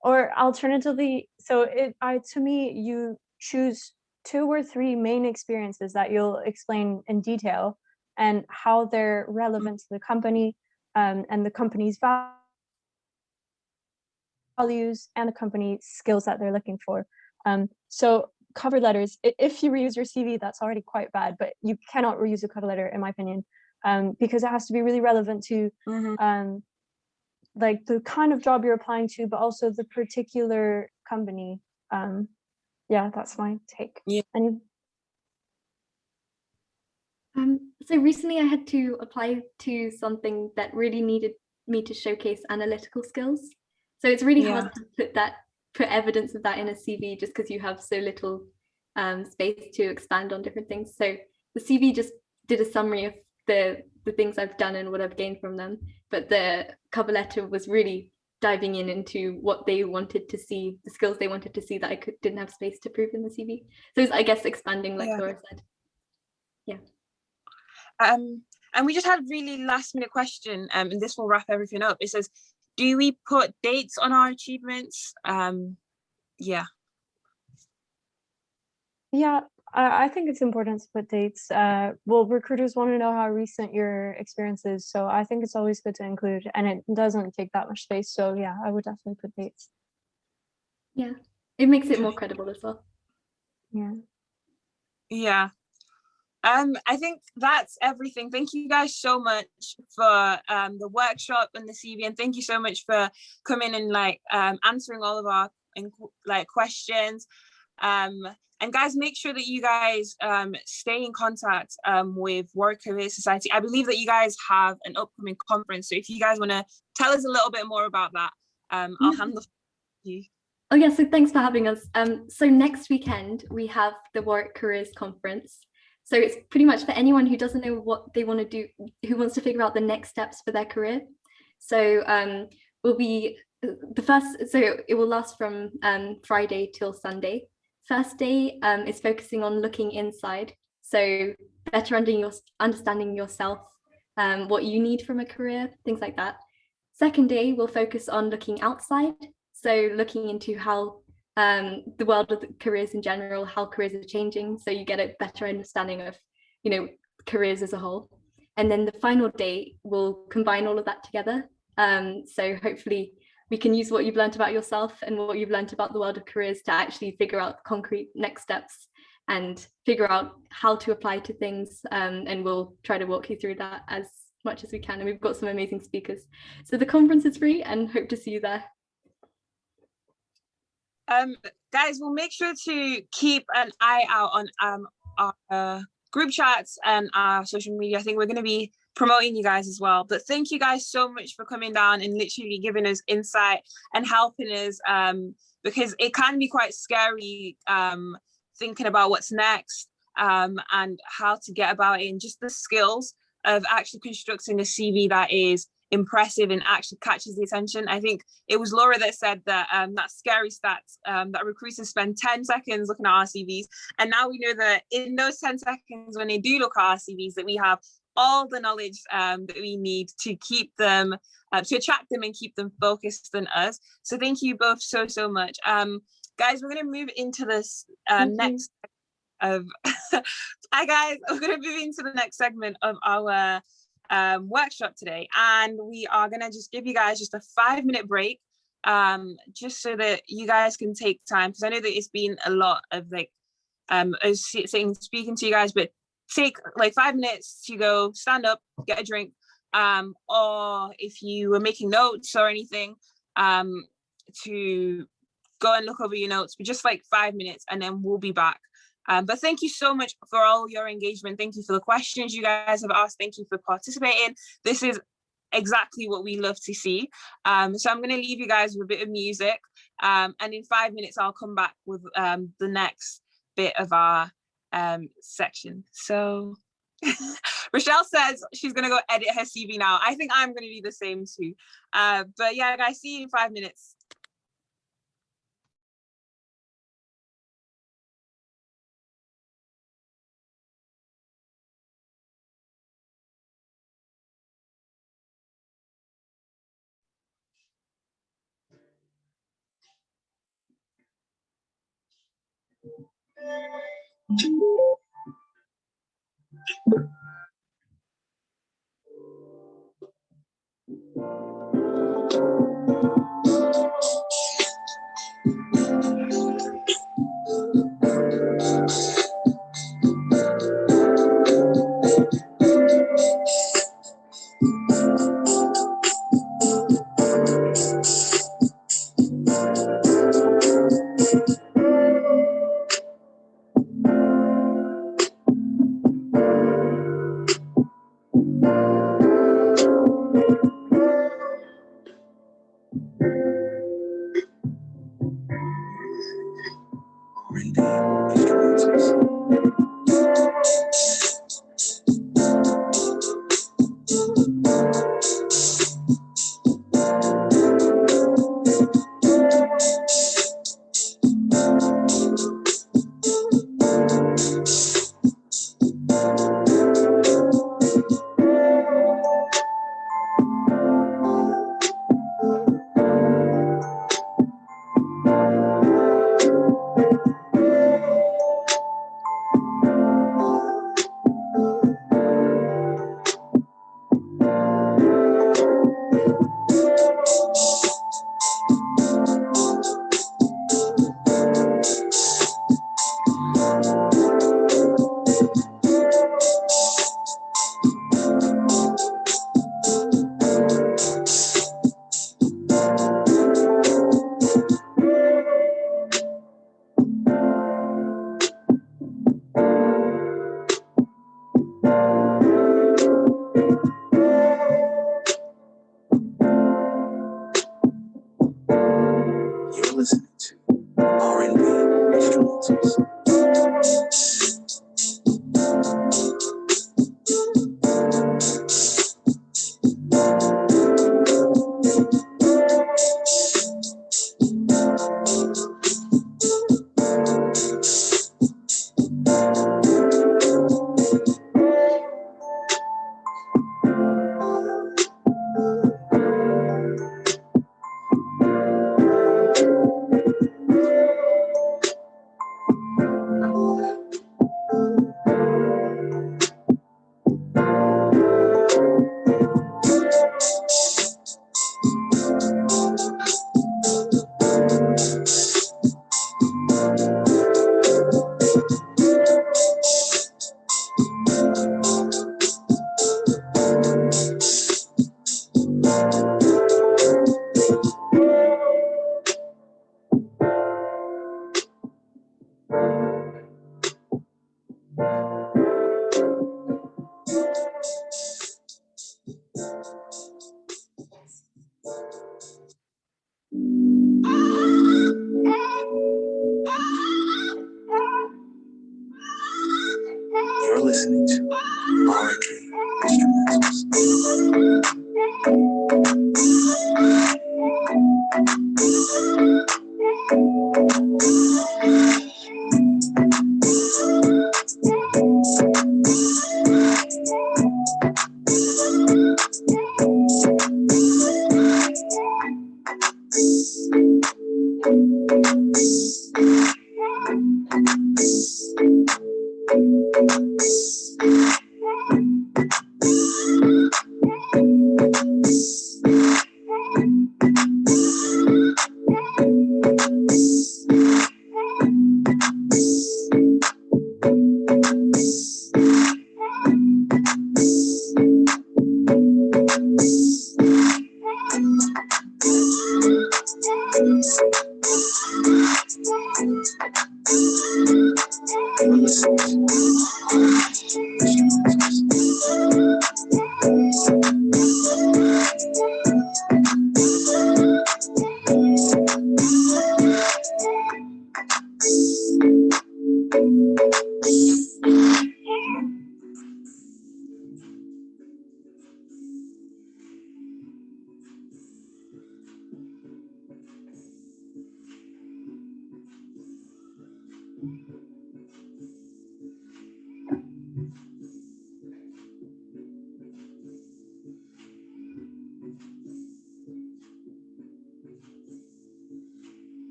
Or alternatively, so to me, you choose 2 or 3 main experiences that you'll explain in detail and how they're relevant to the company and the company's values and the company's skills that they're looking for. So cover letters, if you reuse your CV, that's already quite bad, but you cannot reuse a cover letter, in my opinion, because it has to be really relevant to like the kind of job you're applying to, but also the particular company. yeah, that's my take. Yeah. Any So recently I had to apply to something that really needed me to showcase analytical skills. So it's really hard to put evidence of that in a CV just because you have so little space to expand on different things. So the CV just did a summary of the things I've done and what I've gained from them. But the cover letter was really diving into what they wanted to see, the skills they wanted to see that I didn't have space to prove in the CV. So it's, I guess, expanding, like Laura said. Yeah. And we just had a really last minute question, and this will wrap everything up. It says, do we put dates on our achievements? Yeah. Yeah, I think it's important to put dates. Well, recruiters want to know how recent your experience is, so I think it's always good to include, and it doesn't take that much space. So yeah, I would definitely put dates. Yeah, it makes it more credible as well. Yeah. Yeah. I think that's everything. Thank you guys so much for the workshop and the CV, and thank you so much for coming and like answering all of our questions. And guys, make sure that you guys stay in contact with Warwick Career Society. I believe that you guys have an upcoming conference, so if you guys want to tell us a little bit more about that, I'll hand the floor to you. Oh yeah, so thanks for having us. So next weekend we have the Warwick Careers Conference. So it's pretty much for anyone who doesn't know what they want to do, who wants to figure out the next steps for their career. So we'll be so it will last from Friday till Sunday. First day is focusing on looking inside, so better understanding yourself, what you need from a career, things like that. Second day, we'll focus on looking outside, so looking into how the world of careers in general, how careers are changing, so you get a better understanding of, you know, careers as a whole. And then the final day will combine all of that together. So hopefully we can use what you've learned about yourself and what you've learned about the world of careers to actually figure out concrete next steps and figure out how to apply to things. And we'll try to walk you through that as much as we can. And we've got some amazing speakers. So the conference is free and hope to see you there. Guys, we'll make sure to keep an eye out on our group chats and our social media. I think we're going to be promoting you guys as well. But thank you guys so much for coming down and literally giving us insight and helping us, because it can be quite scary thinking about what's next and how to get about it, and just the skills of actually constructing a CV that is impressive and actually catches the attention. I think it was Laura that said that that scary stats that recruiters spend 10 seconds looking at our CVs, and now we know that in those 10 seconds when they do look at our CVs that we have all the knowledge that we need to keep them to attract them and keep them focused on us. So thank you both so much. Guys, we're going to move into this next of hi guys, we're going to move into the next segment of our workshop today, and we are going to just give you guys just a 5-minute break, just so that you guys can take time, because I know that it's been a lot of like speaking to you guys, but take like 5 minutes to go stand up, get a drink, or if you were making notes or anything, to go and look over your notes, but just like 5 minutes, and then we'll be back. But thank you so much for all your engagement. Thank you for the questions you guys have asked. Thank you for participating. This is exactly what we love to see. So I'm going to leave you guys with a bit of music, and in 5 minutes I'll come back with the next bit of our section. So Rochelle says she's going to go edit her CV now. I think I'm going to do the same too. But yeah, guys, see you in 5 minutes. listening to Poetry Instrumentals.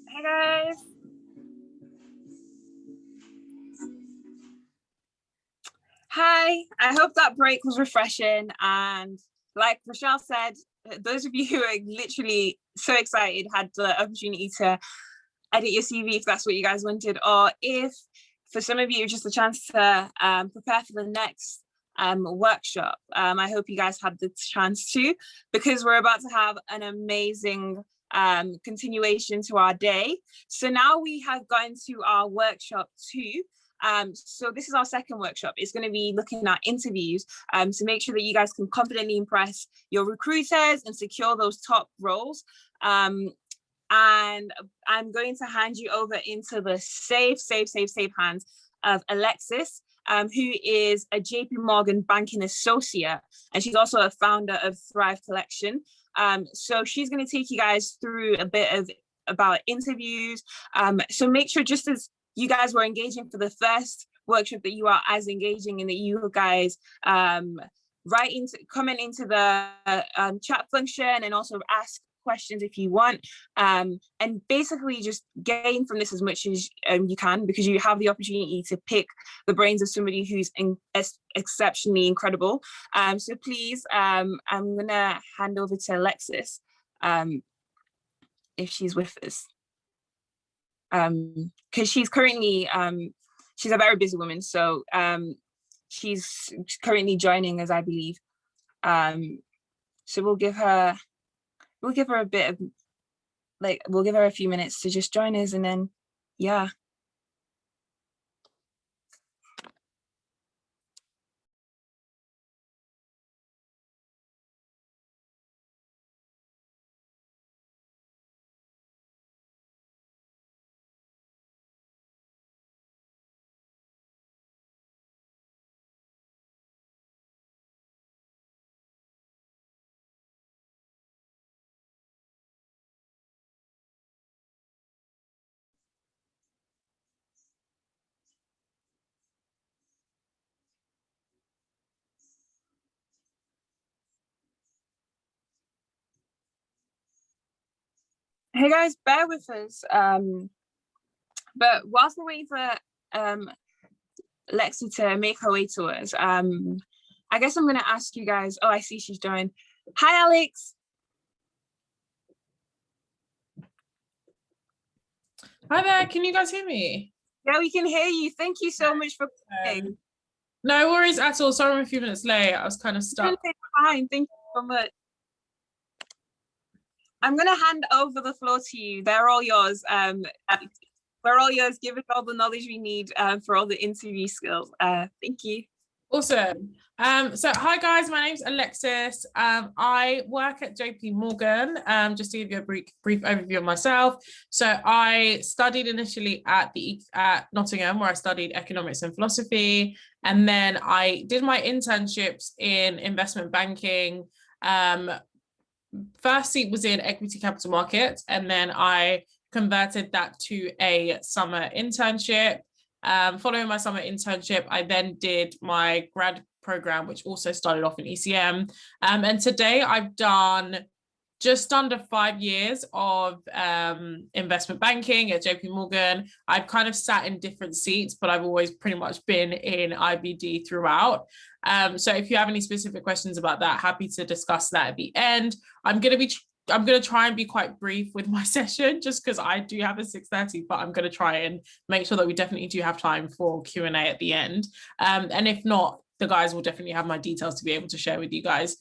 Hey guys. Hi, I hope that break was refreshing. And like Rochelle said, those of you who are literally so excited had the opportunity to edit your CV if that's what you guys wanted, or if for some of you just a chance to prepare for the next workshop. I hope you guys had the chance to, because we're about to have an amazing continuation to our day. So now we have gone to our workshop 2. So this is our second workshop. It's going to be looking at interviews to make sure that you guys can confidently impress your recruiters and secure those top roles. And I'm going to hand you over into the safe hands of Alexis, who is a JP Morgan banking associate, and she's also a founder of Thrive Collection. So she's going to take you guys through a bit about interviews. So make sure, just as you guys were engaging for the first workshop, that you are as engaging, and that you guys comment into the chat function, and also ask questions if you want, and basically just gain from this as much as you can, because you have the opportunity to pick the brains of somebody who's exceptionally incredible. So please, I'm gonna hand over to Alexis, if she's with us, because she's currently she's a very busy woman, so she's currently joining us, I believe. So we'll give her a bit of, we'll give her a few minutes to just join us, and then yeah. Hey guys, bear with us. But whilst we're waiting for Lexi to make her way to us. I guess I'm going to ask you guys. Oh, I see she's joined. Hi, Alex. Hi there, can you guys hear me? Yeah, we can hear you. Thank you so much for coming. No worries at all. Sorry I'm a few minutes late. I was kind of stuck. Fine. Thank you so much. I'm going to hand over the floor to you. They're all yours. We're all yours. Give us all the knowledge we need for all the interview skills. Thank you. Awesome. So hi guys, my name's Alexis. I work at JP Morgan. Just to give you a brief overview of myself. So I studied initially at Nottingham, where I studied economics and philosophy, and then I did my internships in investment banking. First seat was in equity capital markets, and then I converted that to a summer internship. Following my summer internship, I then did my grad program, which also started off in ECM. And today I've done just under 5 years of investment banking at JP Morgan. I've kind of sat in different seats, but I've always pretty much been in IBD throughout. So if you have any specific questions about that, happy to discuss that at the end. I'm going to try and be quite brief with my session, just because I do have a 6:30, but I'm going to try and make sure that we definitely do have time for Q&A at the end. And if not, the guys will definitely have my details to be able to share with you guys.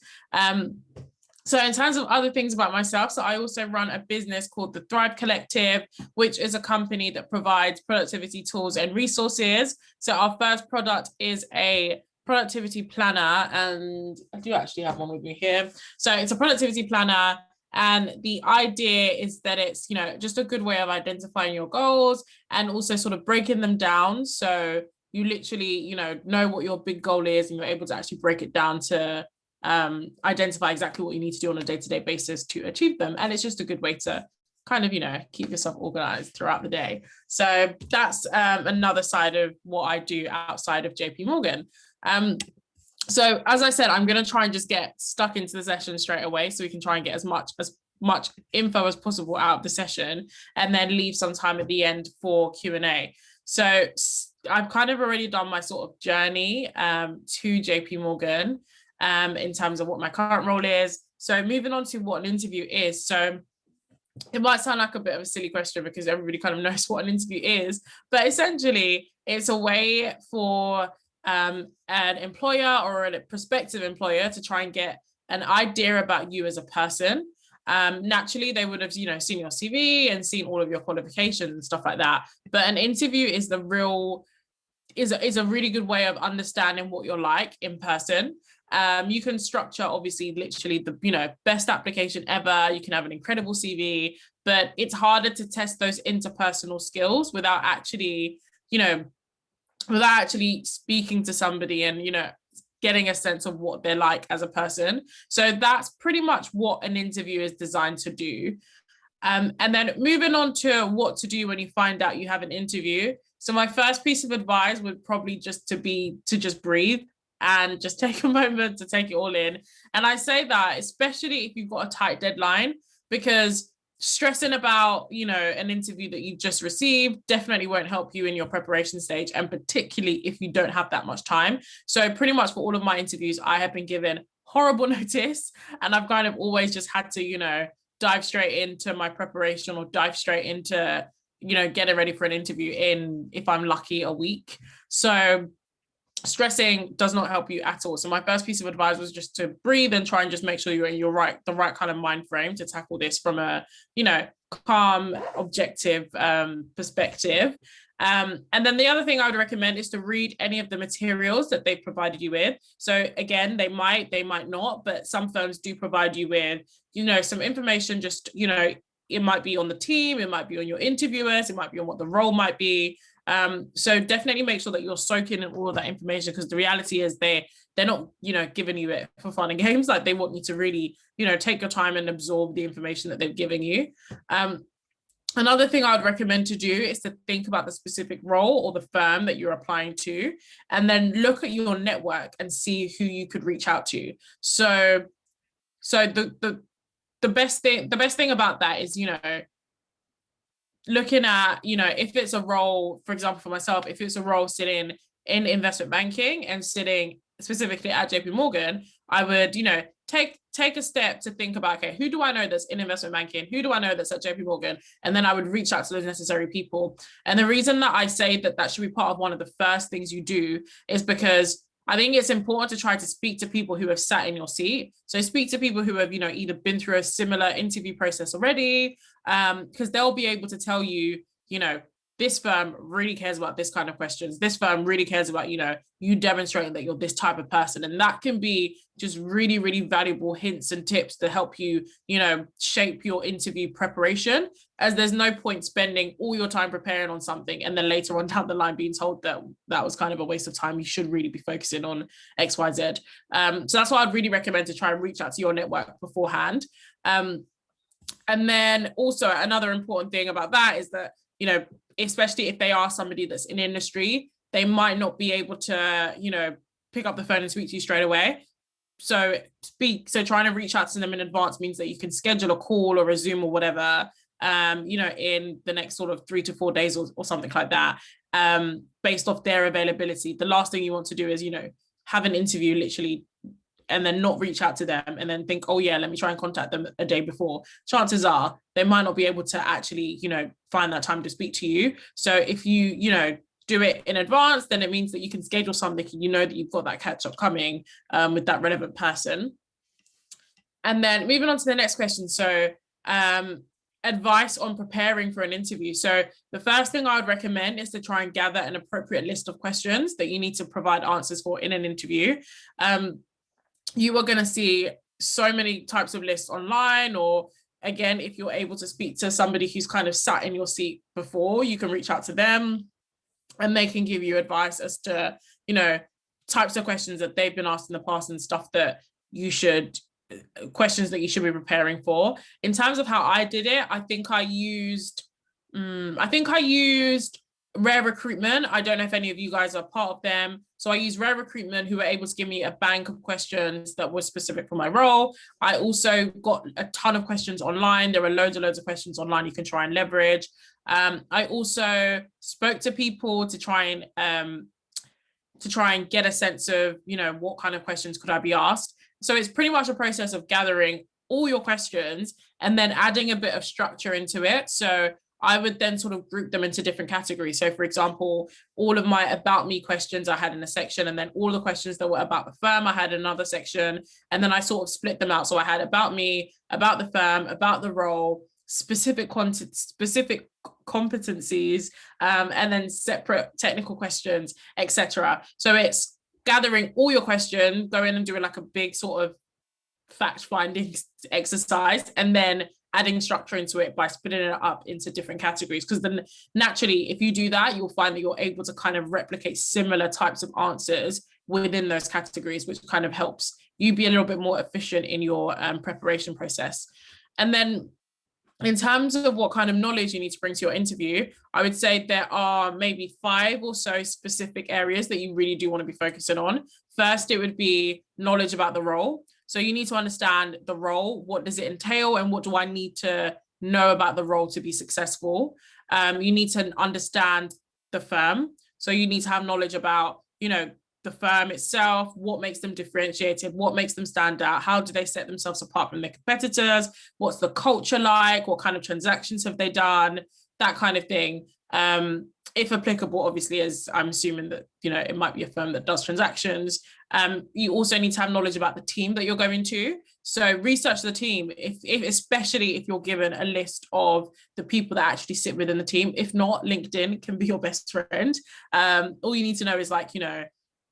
So in terms of other things about myself, so I also run a business called the Thrive Collective, which is a company that provides productivity tools and resources. So our first product is a productivity planner, and I do actually have one with me here. So it's a productivity planner. And the idea is that it's, just a good way of identifying your goals and also sort of breaking them down. So you literally, know what your big goal is, and you're able to actually break it down to identify exactly what you need to do on a day-to-day basis to achieve them. And it's just a good way to kind of, keep yourself organized throughout the day. So that's another side of what I do outside of JP Morgan. So as I said, I'm going to try and just get stuck into the session straight away, so we can try and get as much info as possible out of the session, and then leave some time at the end for Q&A. So I've kind of already done my sort of journey to JP Morgan in terms of what my current role is. So moving on to what an interview is. So it might sound like a bit of a silly question because everybody kind of knows what an interview is, but essentially it's a way for an employer or a prospective employer to try and get an idea about you as a person. Naturally, they would have, seen your CV and seen all of your qualifications and stuff like that. But an interview is a really good way of understanding what you're like in person. You can structure, obviously, literally the best application ever. You can have an incredible CV, but it's harder to test those interpersonal skills without actually speaking to somebody and getting a sense of what they're like as a person. So that's pretty much what an interview is designed to do. And then moving on to what to do when you find out you have an interview. So my first piece of advice would probably just just breathe and just take a moment to take it all in. And I say that especially if you've got a tight deadline, because stressing about an interview that you've just received definitely won't help you in your preparation stage, and particularly if you don't have that much time. So pretty much for all of my interviews, I have been given horrible notice, and I've kind of always just had to dive straight into my preparation, or dive straight into getting ready for an interview in, if I'm lucky, a week. So stressing does not help you at all. So my first piece of advice was just to breathe and try and just make sure you're in the right kind of mind frame to tackle this from a calm, objective perspective. And then the other thing I would recommend is to read any of the materials that they've provided you with. So again, they might not, but some firms do provide you with some information. Just it might be on the team, it might be on your interviewers, it might be on what the role might be. So definitely make sure that you're soaking in all of that information, because the reality is they're not, giving you it for fun and games. Like, they want you to really, take your time and absorb the information that they've given you. Another thing I would recommend to do is to think about the specific role or the firm that you're applying to, and then look at your network and see who you could reach out to. So the best thing about that is, looking at, if it's a role, for example, for myself, if it's a role sitting in investment banking and sitting specifically at JP Morgan, I would, you know, take a step to think about, okay, who do I know that's in investment banking? Who do I know that's at JP Morgan? And then I would reach out to those necessary people. And the reason that I say that that should be part of one of the first things you do is because I think it's important to try to speak to people who have sat in your seat. So speak to people who have, you know, either been through a similar interview process already, because they'll be able to tell you, you know, this firm really cares about this kind of questions. This firm really cares about, you know, you demonstrating that you're this type of person. And that can be just really, really valuable hints and tips to help you, you know, shape your interview preparation, as there's no point spending all your time preparing on something and then later on down the line being told that that was kind of a waste of time. You should really be focusing on X, Y, Z. So that's why I'd really recommend to try and reach out to your network beforehand. And then also another important thing about that is that, you know, especially if they are somebody that's in industry, they might not be able to, you know, pick up the phone and speak to you straight away. So trying to reach out to them in advance means that you can schedule a call or a Zoom or whatever, you know, in the next sort of 3 to 4 days or something like that, based off their availability. The last thing you want to do is, you know, have an interview literally and then not reach out to them and then think, oh yeah, let me try and contact them a day before. Chances are they might not be able to actually, you know, find that time to speak to you. So if you know, do it in advance, then it means that you can schedule something and you know that you've got that catch up coming with that relevant person. And then moving on to the next question. So advice on preparing for an interview. So the first thing I would recommend is to try and gather an appropriate list of questions that you need to provide answers for in an interview. You are going to see so many types of lists online, or again, if you're able to speak to somebody who's kind of sat in your seat before, you can reach out to them and they can give you advice as to, you know, types of questions that they've been asked in the past and stuff that you should, questions that you should be preparing for. In terms of how I did it, I think I used Rare Recruitment. I don't know if any of you guys are part of them. So I used Rare Recruitment, who were able to give me a bank of questions that were specific for my role. I also got a ton of questions online. There are loads of questions online you can try and leverage. I also spoke to people to try and get a sense of, you know, what kind of questions could I be asked. So it's pretty much a process of gathering all your questions and then adding a bit of structure into it. So I would then sort of group them into different categories. So for example, all of my about me questions I had in a section, and then all the questions that were about the firm I had in another section. And then I sort of split them out. So I had about me, about the firm, about the role, specific competencies, and then separate technical questions, etc. So it's gathering all your questions, going and doing like a big sort of fact finding exercise, and then adding structure into it by splitting it up into different categories. Because then naturally, if you do that, you'll find that you're able to kind of replicate similar types of answers within those categories, which kind of helps you be a little bit more efficient in your preparation process. And then in terms of what kind of knowledge you need to bring to your interview, I would say there are maybe 5 or so specific areas that you really do want to be focusing on. First, it would be knowledge about the role. So you need to understand the role. What does it entail? And what do I need to know about the role to be successful? You need to understand the firm. So you need to have knowledge about, you know, the firm itself, what makes them differentiated, what makes them stand out, how do they set themselves apart from their competitors, what's the culture like, what kind of transactions have they done, that kind of thing. If applicable, obviously, as I'm assuming that, you know, it might be a firm that does transactions. You also need to have knowledge about the team that you're going to. So research the team, especially if you're given a list of the people that actually sit within the team. If not, LinkedIn can be your best friend. All you need to know is, like, you know,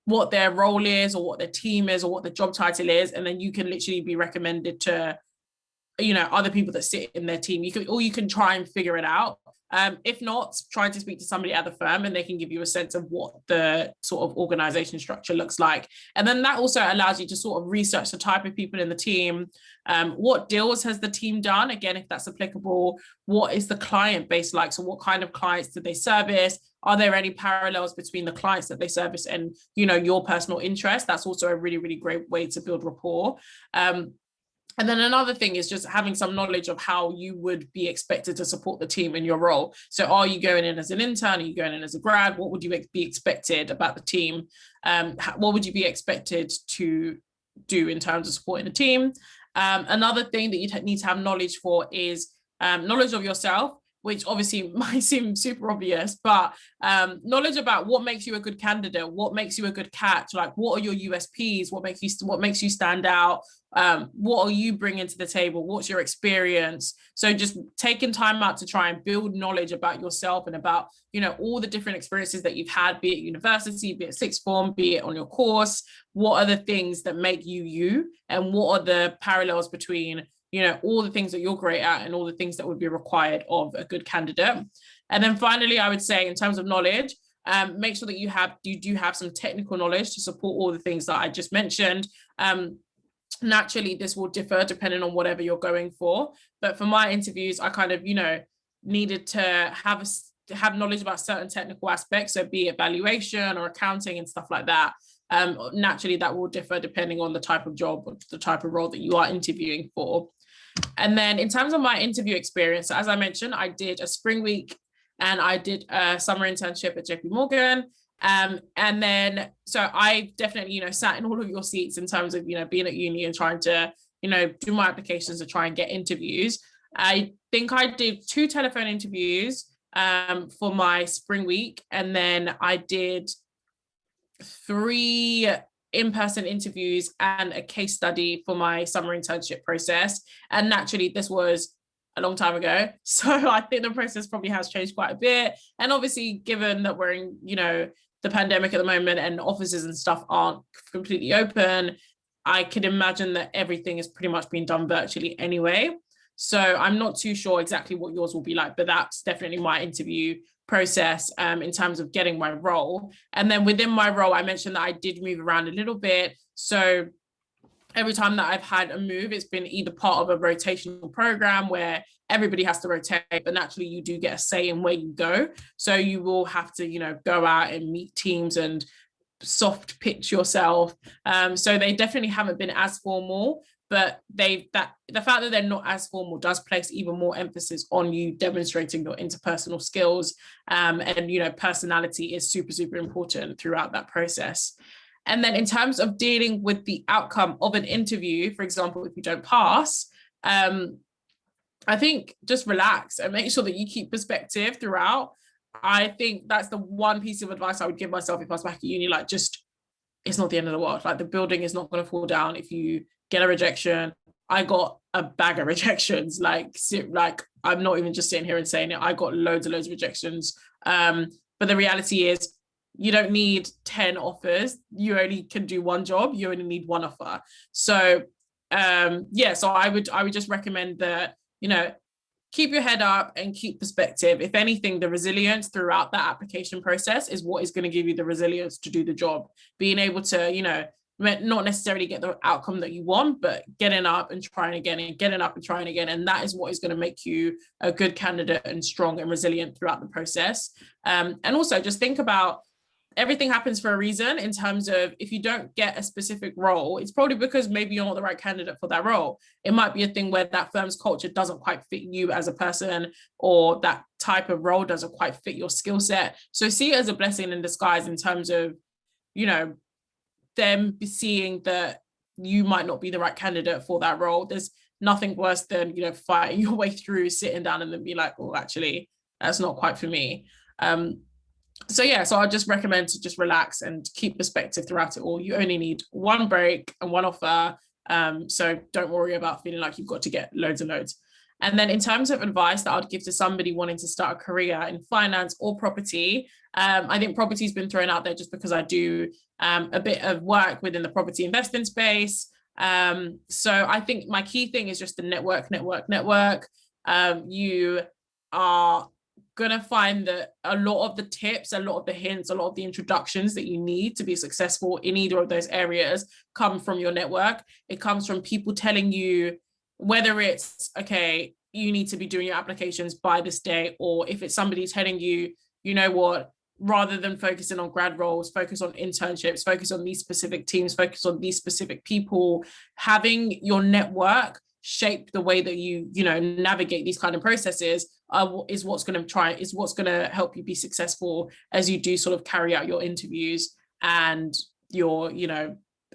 what their role is or what their team is or what the job title is. And then you can literally be recommended to, you know, other people that sit in their team. You can try and figure it out. If not, try to speak to somebody at the firm and they can give you a sense of what the sort of organization structure looks like. And then that also allows you to sort of research the type of people in the team. What deals has the team done? Again, if that's applicable, what is the client base like? So what kind of clients do they service? Are there any parallels between the clients that they service and, you know, your personal interest? That's also a really, really great way to build rapport. And then another thing is just having some knowledge of how you would be expected to support the team in your role. So are you going in as an intern? Are you going in as a grad? What would you be expected about the team? What would you be expected to do in terms of supporting the team? Another thing that you need to have knowledge for is knowledge of yourself, which obviously might seem super obvious, but knowledge about what makes you a good candidate, what makes you a good catch, like what are your USPs, what makes you stand out, what are you bringing to the table, what's your experience. So just taking time out to try and build knowledge about yourself and about, you know, all the different experiences that you've had, be it university, be it sixth form, be it on your course. What are the things that make you you, and what are the parallels between, you know, all the things that you're great at and all the things that would be required of a good candidate. And then finally, I would say in terms of knowledge, make sure that you do have some technical knowledge to support all the things that I just mentioned. Naturally, this will differ depending on whatever you're going for. But for my interviews, I kind of, you know, needed to have knowledge about certain technical aspects. So be it valuation or accounting and stuff like that. Naturally, that will differ depending on the type of job or the type of role that you are interviewing for. And then in terms of my interview experience, as I mentioned, I did a spring week and I did a summer internship at JP Morgan. And then, so I definitely, you know, sat in all of your seats in terms of, you know, being at uni and trying to, you know, do my applications to try and get interviews. I think I did 2 telephone interviews for my spring week. And then I did 3 in-person interviews and a case study for my summer internship process. And naturally, this was a long time ago. So I think the process probably has changed quite a bit. And obviously, given that we're in, you know, the pandemic at the moment and offices and stuff aren't completely open, I could imagine that everything is pretty much being done virtually anyway. So I'm not too sure exactly what yours will be like, but that's definitely my interview process in terms of getting my role. And then within my role, I mentioned that I did move around a little bit. So every time that I've had a move, it's been either part of a rotational program where everybody has to rotate, but naturally you do get a say in where you go. So you will have to, you know, go out and meet teams and soft pitch yourself. So they definitely haven't been as formal, but the fact that they're not as formal does place even more emphasis on you demonstrating your interpersonal skills. And, you know, personality is super, super important throughout that process. And then in terms of dealing with the outcome of an interview, for example, if you don't pass, I think just relax and make sure that you keep perspective throughout. I think that's the one piece of advice I would give myself if I was back at uni, like just, it's not the end of the world. Like the building is not going to fall down if you get a rejection. I got a bag of rejections, like I'm not even just sitting here and saying it. I got loads and loads of rejections. But the reality is you don't need 10 offers. You only can do one job. You only need one offer. So so I would just recommend that, you know, keep your head up and keep perspective. If anything, the resilience throughout that application process is what is going to give you the resilience to do the job. Being able to, you know, not necessarily get the outcome that you want, but getting up and trying again and getting up and trying again. And that is what is going to make you a good candidate and strong and resilient throughout the process. And also just think about everything happens for a reason in terms of if you don't get a specific role, it's probably because maybe you're not the right candidate for that role. It might be a thing where that firm's culture doesn't quite fit you as a person, or that type of role doesn't quite fit your skill set. So see it as a blessing in disguise in terms of, you know, them seeing that you might not be the right candidate for that role. There's nothing worse than, you know, fighting your way through, sitting down and then be like, oh, actually, that's not quite for me. So I'd just recommend to just relax and keep perspective throughout it all. You only need one break and one offer. So don't worry about feeling like you've got to get loads and loads. And then in terms of advice that I'd give to somebody wanting to start a career in finance or property, I think property's been thrown out there just because I do a bit of work within the property investing space. So I think my key thing is just the network. You are gonna find that a lot of the tips, a lot of the hints, a lot of the introductions that you need to be successful in either of those areas come from your network. It comes from people telling you, whether it's, okay, you need to be doing your applications by this day, or if it's somebody telling you, you know what, rather than focusing on grad roles, focus on internships, focus on these specific teams, focus on these specific people. Having your network shape the way that you navigate these kind of processes is what's going to help you be successful as you do sort of carry out your interviews and your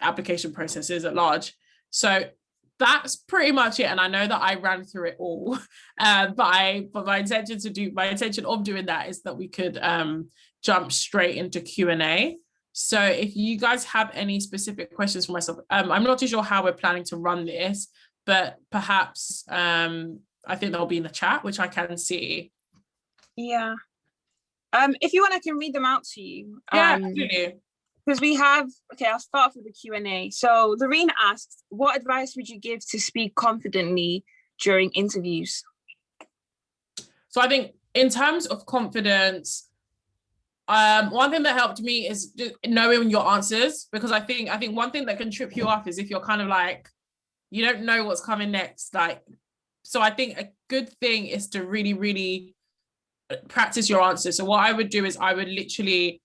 application processes at large. So that's pretty much it. And I know that I ran through it all, but my intention of doing that is that we could jump straight into Q&A. So if you guys have any specific questions for myself, I'm not too sure how we're planning to run this, but perhaps I think they'll be in the chat, which I can see. Yeah. If you want, I can read them out to you. Yeah, absolutely. Because we have, okay, I'll start off with the Q&A. So Lorene asks, what advice would you give to speak confidently during interviews? So I think in terms of confidence, one thing that helped me is just knowing your answers, because I think one thing that can trip you up is if you're kind of like, you don't know what's coming next. So I think a good thing is to really, really practice your answers. So what I would do is I would literally,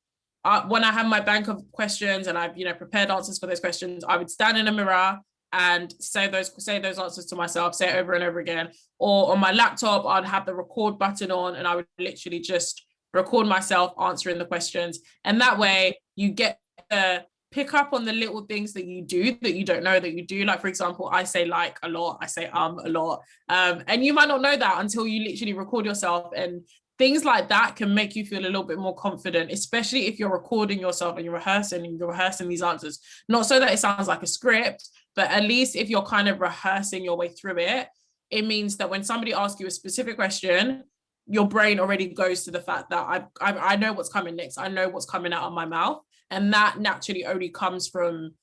when I have my bank of questions and I've prepared answers for those questions, I would stand in a mirror and say those answers to myself, say it over and over again. Or on my laptop, I'd have the record button on and I would literally just record myself answering the questions. And that way you get to pick up on the little things that you do that you don't know that you do. Like, for example, I say like a lot, I say a lot. And you might not know that until you literally record yourself, and things like that can make you feel a little bit more confident, especially if you're recording yourself and you're rehearsing these answers. Not so that it sounds like a script, but at least if you're kind of rehearsing your way through it, it means that when somebody asks you a specific question, your brain already goes to the fact that I know what's coming next. I know what's coming out of my mouth. And that naturally only comes from,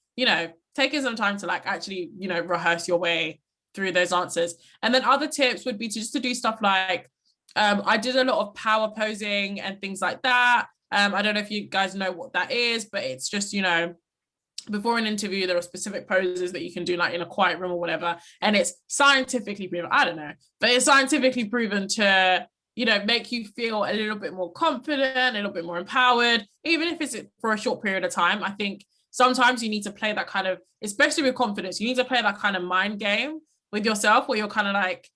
taking some time to actually, rehearse your way through those answers. And then other tips would be to do stuff like, I did a lot of power posing and things like that. I don't know if you guys know what that is, but it's just, before an interview, there are specific poses that you can do in a quiet room or whatever. And it's scientifically proven, I don't know, but it's scientifically proven to, make you feel a little bit more confident, a little bit more empowered, even if it's for a short period of time. I think sometimes you need to play that kind of, especially with confidence, you need to play that kind of mind game with yourself where you're kind of like,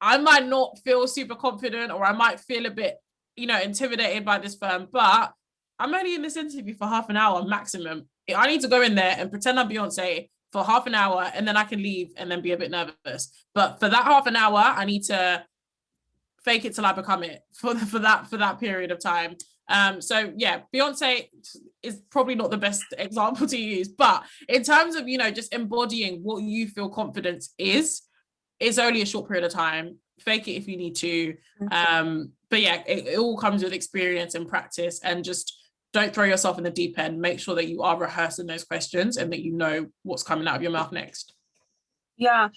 I might not feel super confident, or I might feel a bit, intimidated by this firm, but I'm only in this interview for half an hour maximum. I need to go in there and pretend I'm Beyonce for half an hour, and then I can leave and then be a bit nervous. But for that half an hour, I need to fake it till I become it for that period of time. So yeah, Beyonce is probably not the best example to use, but in terms of, just embodying what you feel confidence is, it's only a short period of time. Fake it if you need to. But yeah, it all comes with experience and practice, and just don't throw yourself in the deep end. Make sure that you are rehearsing those questions and that you know what's coming out of your mouth next. Yeah.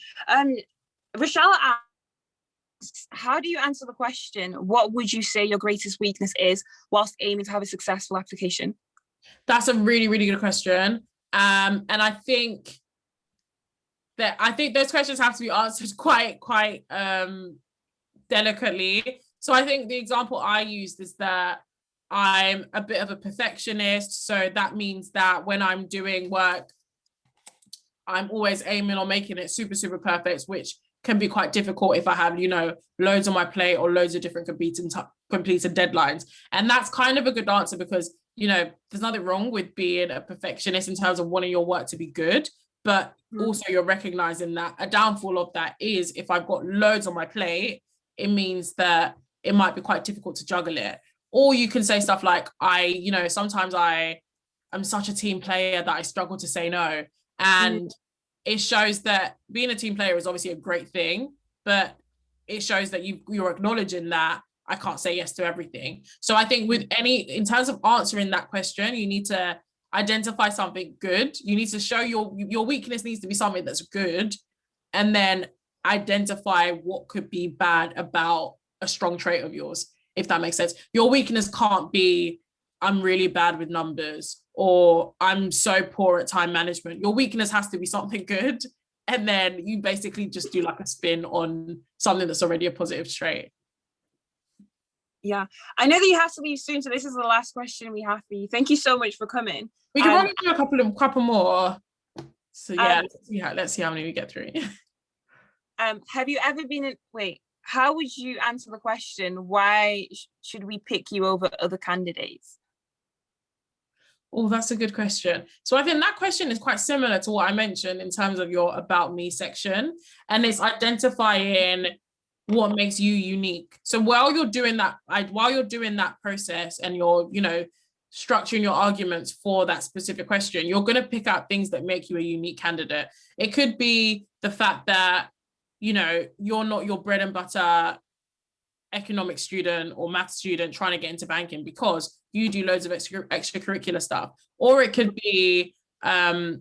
Rochelle asks, how do you answer the question, what would you say your greatest weakness is whilst aiming to have a successful application? That's a really, really good question. And I think those questions have to be answered quite delicately. So I think the example I used is that I'm a bit of a perfectionist. So that means that when I'm doing work, I'm always aiming on making it super, super perfect, which can be quite difficult if I have, loads on my plate or loads of different completed deadlines. And that's kind of a good answer because, there's nothing wrong with being a perfectionist in terms of wanting your work to be good. But also you're recognizing that a downfall of that is if I've got loads on my plate, it means that it might be quite difficult to juggle it. Or you can say stuff like, sometimes I'm such a team player that I struggle to say no. And it shows that being a team player is obviously a great thing, but it shows that you're acknowledging that I can't say yes to everything. So I think in terms of answering that question, you need to identify something good. You need to show your weakness needs to be something that's good, and then identify what could be bad about a strong trait of yours, if that makes sense. Your weakness can't be, I'm really bad with numbers, or I'm so poor at time management. Your weakness has to be something good, and then you basically just do like a spin on something that's already a positive trait. Yeah, I know that you have to leave soon, so this is the last question we have for you. Thank you so much for coming. We can probably do a couple more. So yeah, let's see how many we get through. Have you ever been how would you answer the question, why should we pick you over other candidates? Oh, that's a good question. So I think that question is quite similar to what I mentioned in terms of your about me section, and it's identifying what makes you unique. So while you're doing that process and you're, structuring your arguments for that specific question, you're going to pick out things that make you a unique candidate. It could be the fact that, you're not your bread and butter economics student or math student trying to get into banking because you do loads of extracurricular stuff. Or it could be, I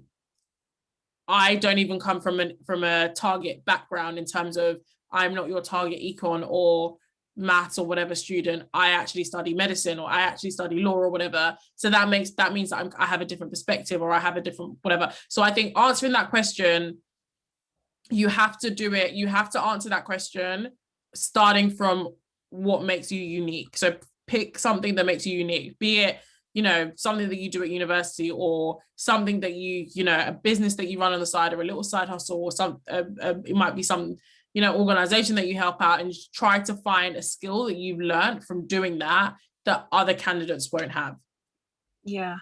don't even come from a target background in terms of I'm not your target econ or maths or whatever student. I actually study medicine or I actually study law or whatever. So that means that I have a different perspective or I have a different whatever. So I think answering that question, you have to do it. You have to answer that question starting from what makes you unique. So pick something that makes you unique, be it, something that you do at university or something that a business that you run on the side or a little side hustle or it might be some, organization that you help out, and just try to find a skill that you've learned from doing that other candidates won't have. Yeah.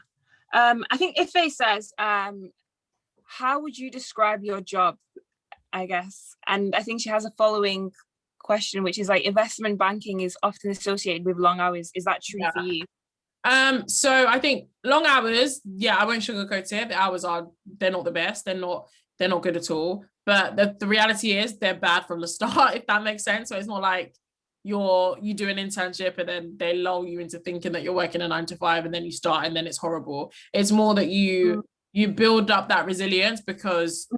I think Ife says, how would you describe your job, I guess? And I think she has a following question, which is like, investment banking is often associated with long hours. Is that true for you? So I think long hours, I won't sugarcoat it. The hours they're not the best. They're not good at all. But the reality is they're bad from the start, if that makes sense. So it's not like you do an internship and then they lull you into thinking that you're working a 9 to 5 and then you start and then it's horrible. It's more that you build up that resilience because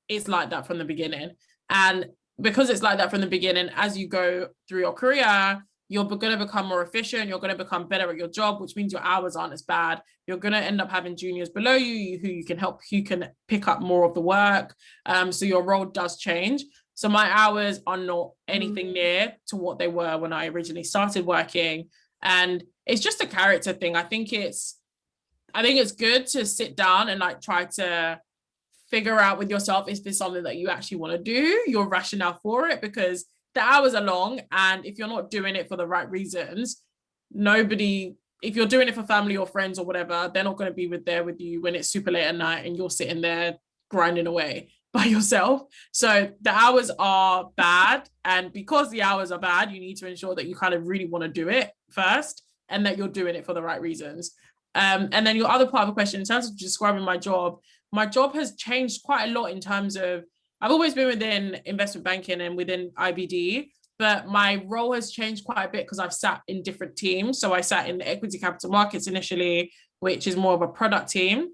it's like that from the beginning. And because it's like that from the beginning, as you go through your career, you're going to become more efficient. You're going to become better at your job, which means your hours aren't as bad. You're going to end up having juniors below you who you can help, who can pick up more of the work. So your role does change. So my hours are not anything near to what they were when I originally started working. And it's just a character thing. I think it's good to sit down and like try to figure out with yourself, is this something that you actually want to do, your rationale for it, because the hours are long, and if you're not doing it for the right reasons, if you're doing it for family or friends or whatever, they're not going to be there with you when it's super late at night and you're sitting there grinding away by yourself. So the hours are bad, and because the hours are bad, you need to ensure that you kind of really want to do it first and that you're doing it for the right reasons. And then your other part of the question, in terms of describing my job has changed quite a lot in terms of, I've always been within investment banking and within IBD, but my role has changed quite a bit because I've sat in different teams. So I sat in the equity capital markets initially, which is more of a product team.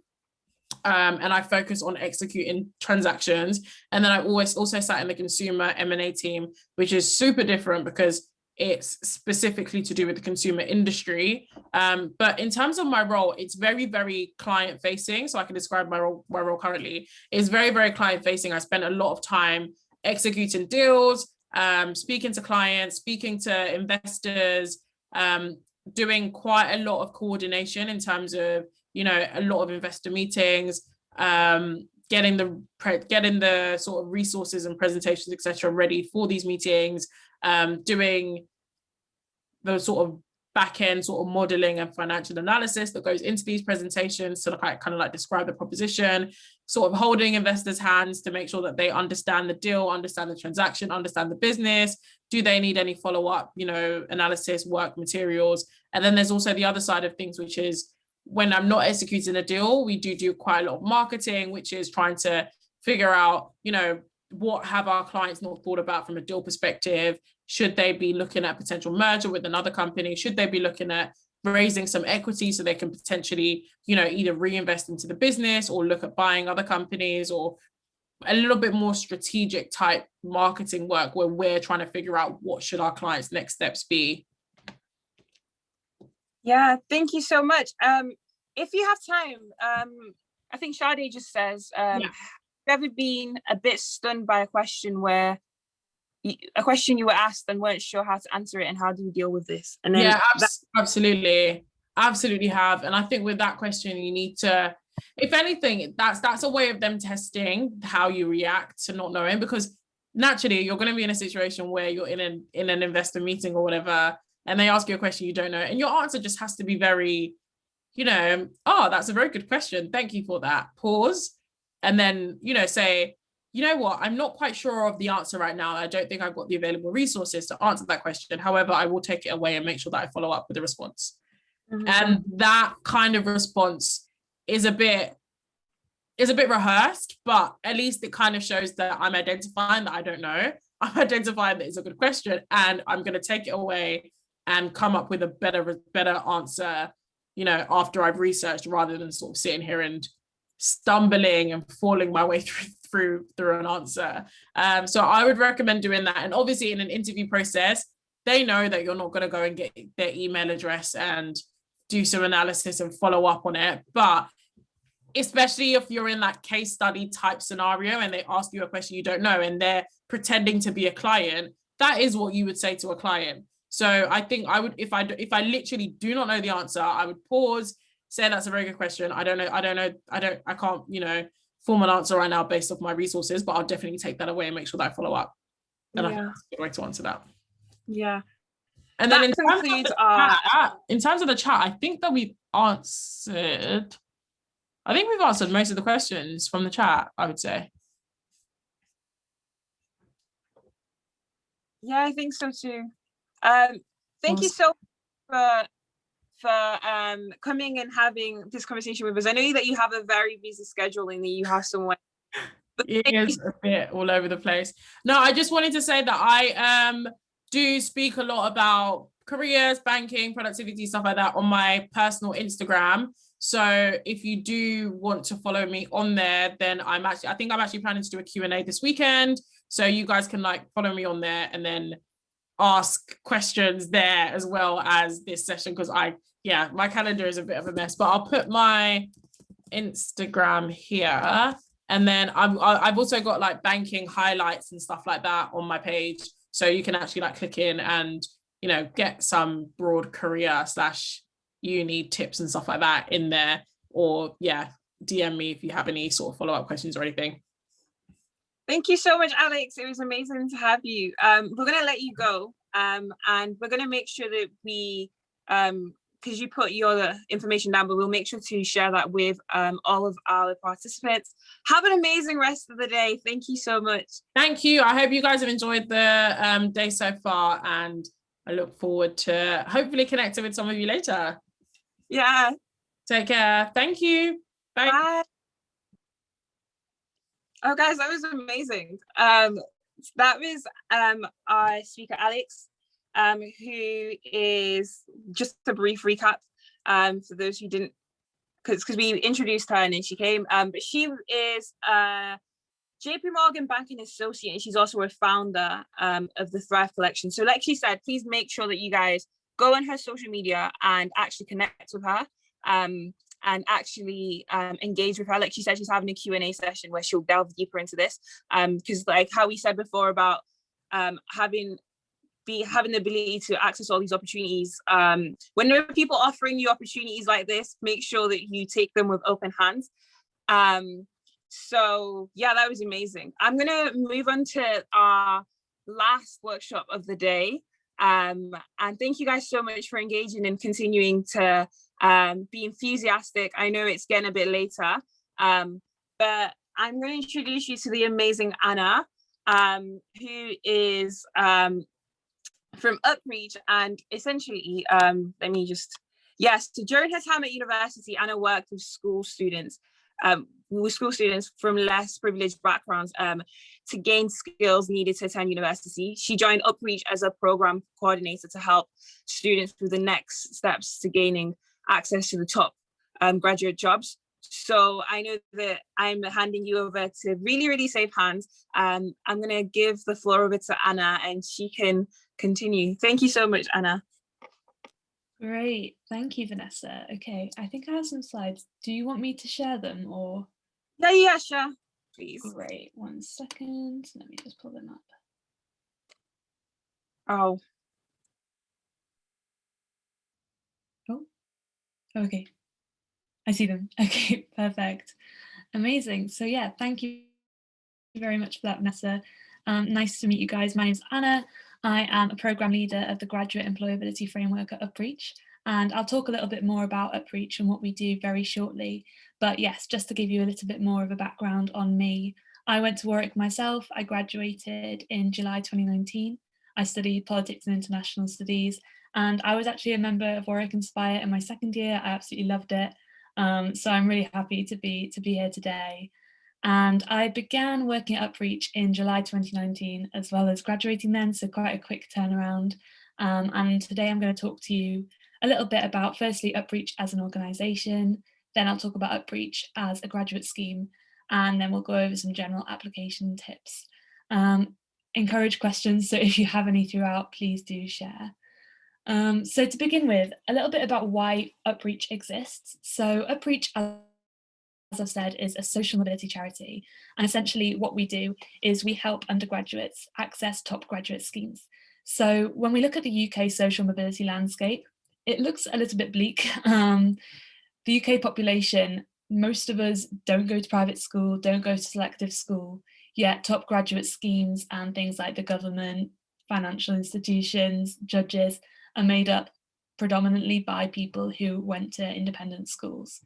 And I focus on executing transactions. And then I also sat in the consumer M&A team, which is super different because it's specifically to do with the consumer industry. But in terms of my role, it's very, very client facing. So I can describe my role currently. It's very, very client facing. I spend a lot of time executing deals, speaking to clients, speaking to investors, doing quite a lot of coordination in terms of, a lot of investor meetings, getting the sort of resources and presentations, etc., ready for these meetings, doing the sort of back-end sort of modeling and financial analysis that goes into these presentations to kind of like describe the proposition, sort of holding investors' hands to make sure that they understand the deal, understand the transaction, understand the business. Do they need any follow-up, analysis, work materials? And then there's also the other side of things, which is when I'm not executing a deal, we do quite a lot of marketing, which is trying to figure out, what have our clients not thought about from a deal perspective? Should they be looking at potential merger with another company? Should they be looking at raising some equity so they can potentially, either reinvest into the business or look at buying other companies, or a little bit more strategic type marketing work where we're trying to figure out what should our clients' next steps be? Yeah, thank you so much. If you have time, I think Sade just says, have you ever been a bit stunned by a question where a question you were asked and weren't sure how to answer it, and how do you deal with this? And then yeah, absolutely have. And I think with that question, you need to, if anything, that's a way of them testing how you react to not knowing, because naturally you're going to be in a situation where you're in an investor meeting or whatever, and they ask you a question you don't know, and your answer just has to be very, oh, that's a very good question, thank you for that, pause, and then say, you know what, I'm not quite sure of the answer right now. I don't think I've got the available resources to answer that question. However, I will take it away and make sure that I follow up with a response. Mhm. And that kind of response is a bit rehearsed, but at least it kind of shows that I'm identifying that I don't know. I'm identifying that it's a good question, and I'm going to take it away and come up with a better answer, after I've researched, rather than sort of sitting here and stumbling and falling my way through an answer. So I would recommend doing that. And obviously in an interview process, they know that you're not going to go and get their email address and do some analysis and follow up on it. But especially if you're in that case study type scenario and they ask you a question you don't know and they're pretending to be a client, that is what you would say to a client. So I think I would, if I literally do not know the answer, I would pause, say that's a very good question. I can't, form an answer right now based off my resources, but I'll definitely take that away and make sure that I follow up. And I think that's a good way to answer that. Yeah. And then That concludes our in terms of the chat, I think that we've answered most of the questions from the chat, I would say. Yeah, I think so too. Thank you so much for coming and having this conversation with us. I know that you have a very busy schedule and that you have someone. It is a bit all over the place. No, I just wanted to say that I do speak a lot about careers, banking, productivity, stuff like that on my personal Instagram. So if you do want to follow me on there, then I think I'm actually planning to do a Q&A this weekend. So you guys can follow me on there and then ask questions there as well as this session, because my calendar is a bit of a mess, but I'll put my Instagram here. And then I've also got banking highlights and stuff like that on my page. So you can actually click in and, get some broad career / uni tips and stuff like that in there, or DM me if you have any sort of follow-up questions or anything. Thank you so much, Alex. It was amazing to have you. We're going to let you go, and we're going to make sure that we, because you put your information down, but we'll make sure to share that with all of our participants. Have an amazing rest of the day. Thank you so much. Thank you. I hope you guys have enjoyed the day so far, and I look forward to hopefully connecting with some of you later. Yeah. Take care. Thank you. Bye. Bye. Oh, guys, that was amazing. That was our speaker, Alex, who is, just a brief recap for those who didn't, because we introduced her and then she came, but she is JP Morgan Banking Associate, and she's also a founder of the Thrive Collection. So like she said, please make sure that you guys go on her social media and actually connect with her. And actually engage with her. Like she said, she's having a Q&A session where she'll delve deeper into this. Because like how we said before about having the ability to access all these opportunities. When there are people offering you opportunities like this, make sure that you take them with open hands. So yeah, that was amazing. I'm gonna move on to our last workshop of the day. And thank you guys so much for engaging and continuing to be enthusiastic. I know it's getting a bit later, but I'm going to introduce you to the amazing Anna, who is from Upreach, and essentially, so during her time at university, Anna worked with school students from less privileged backgrounds to gain skills needed to attend university. She joined Upreach as a program coordinator to help students with the next steps to gaining access to the top graduate jobs. So I know that I'm handing you over to really, really safe hands. I'm going to give the floor over to Anna and she can continue. Thank you so much, Anna. Great. Thank you, Vanessa. Okay, I think I have some slides. Do you want me to share them or? Yeah, sure. Please. Great. 1 second. Let me just pull them up. Oh, Oh, okay. I see them. Okay, perfect. Amazing. So yeah, thank you very much for that, Vanessa. Nice to meet you guys. My name's Anna. I am a program leader of the Graduate Employability Framework at Upreach, and I'll talk a little bit more about Upreach and what we do very shortly. But yes, just to give you a little bit more of a background on me, I went to Warwick myself. I graduated in July 2019. I studied politics and international studies, and I was actually a member of Warwick Inspire in my second year. I absolutely loved it. So I'm really happy to be here today. And I began working at Upreach in July 2019, as well as graduating then, so quite a quick turnaround. And today I'm going to talk to you a little bit about, firstly, Upreach as an organisation, then I'll talk about Upreach as a graduate scheme, and then we'll go over some general application tips. Encourage questions, so if you have any throughout, please do share. So to begin with, a little bit about why Upreach exists. So Upreach, as I've said, is a social mobility charity. And essentially what we do is we help undergraduates access top graduate schemes. So when we look at the UK social mobility landscape, it looks a little bit bleak. The UK population, most of us don't go to private school, don't go to selective school, yet top graduate schemes and things like the government, financial institutions, judges are made up predominantly by people who went to independent schools.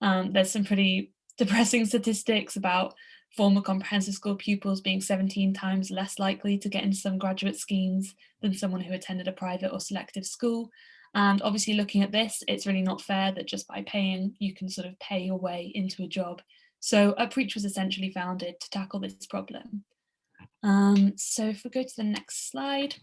There's some pretty depressing statistics about former comprehensive school pupils being 17 times less likely to get into some graduate schemes than someone who attended a private or selective school. And obviously looking at this, it's really not fair that just by paying, you can sort of pay your way into a job. So Upreach was essentially founded to tackle this problem. So if we go to the next slide,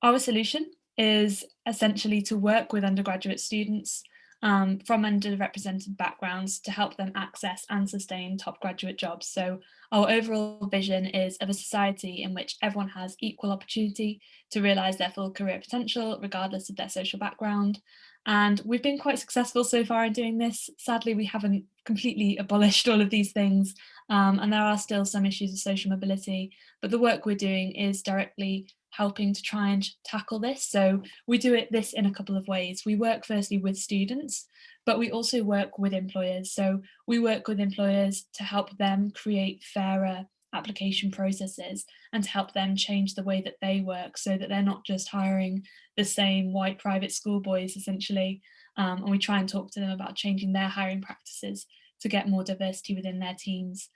our solution is essentially to work with undergraduate students from underrepresented backgrounds to help them access and sustain top graduate jobs. So our overall vision is of a society in which everyone has equal opportunity to realise their full career potential, regardless of their social background. And we've been quite successful so far in doing this. Sadly, we haven't completely abolished all of these things, and there are still some issues of social mobility, but the work we're doing is directly helping to try and tackle this. So we do this in a couple of ways. We work firstly with students, but we also work with employers. So we work with employers to help them create fairer application processes and to help them change the way that they work so that they're not just hiring the same white private school boys essentially. And we try and talk to them about changing their hiring practices to get more diversity within their teams.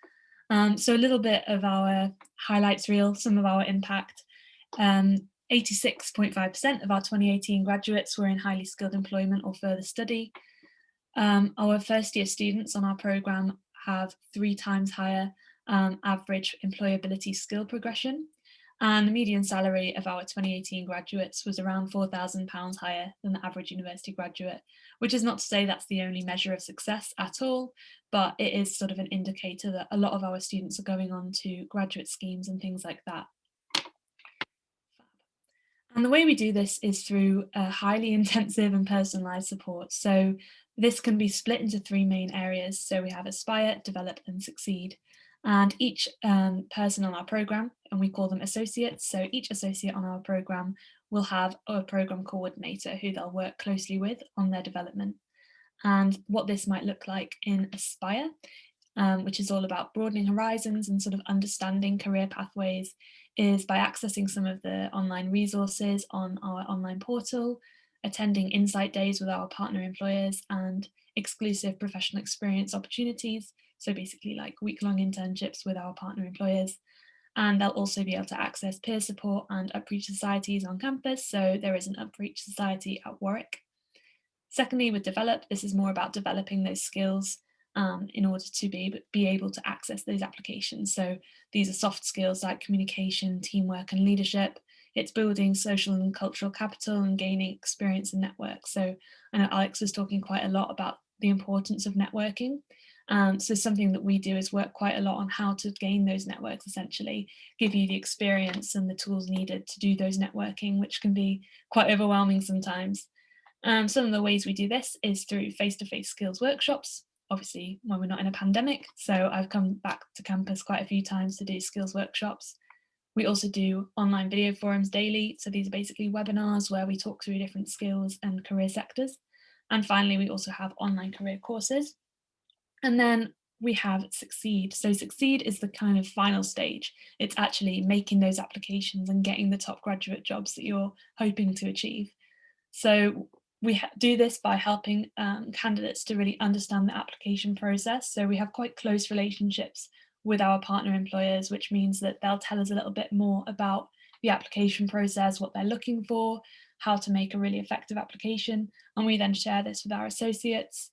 So a little bit of our highlights reel, some of our impact. 86.5% of our 2018 graduates were in highly skilled employment or further study. Our first year students on our programme have 3 times higher average employability skill progression, and the median salary of our 2018 graduates was around £4,000 higher than the average university graduate, which is not to say that's the only measure of success at all, but it is sort of an indicator that a lot of our students are going on to graduate schemes and things like that. And the way we do this is through a highly intensive and personalised support. So this can be split into 3 main areas. So we have Aspire, Develop and Succeed. And each person on our programme, and we call them associates, so each associate on our programme will have a programme coordinator who they'll work closely with on their development. And what this might look like in Aspire, which is all about broadening horizons and sort of understanding career pathways, is by accessing some of the online resources on our online portal, attending insight days with our partner employers and exclusive professional experience opportunities. So basically like week-long internships with our partner employers. And they'll also be able to access peer support and Upreach societies on campus. So there is an Upreach society at Warwick. Secondly, with Develop, this is more about developing those skills in order to be able to access those applications. So these are soft skills like communication, teamwork and leadership. It's building social and cultural capital and gaining experience and networks. So I know Alex was talking quite a lot about the importance of networking. So something that we do is work quite a lot on how to gain those networks, essentially, give you the experience and the tools needed to do those networking, which can be quite overwhelming sometimes. Some of the ways we do this is through face-to-face skills workshops, obviously when we're not in a pandemic. So I've come back to campus quite a few times to do skills workshops. We also do online video forums daily. So these are basically webinars where we talk through different skills and career sectors. And finally, we also have online career courses. And then we have Succeed. So Succeed is the kind of final stage. It's actually making those applications and getting the top graduate jobs that you're hoping to achieve. So we do this by helping candidates to really understand the application process. So we have quite close relationships with our partner employers, which means that they'll tell us a little bit more about the application process, what they're looking for, how to make a really effective application. And we then share this with our associates.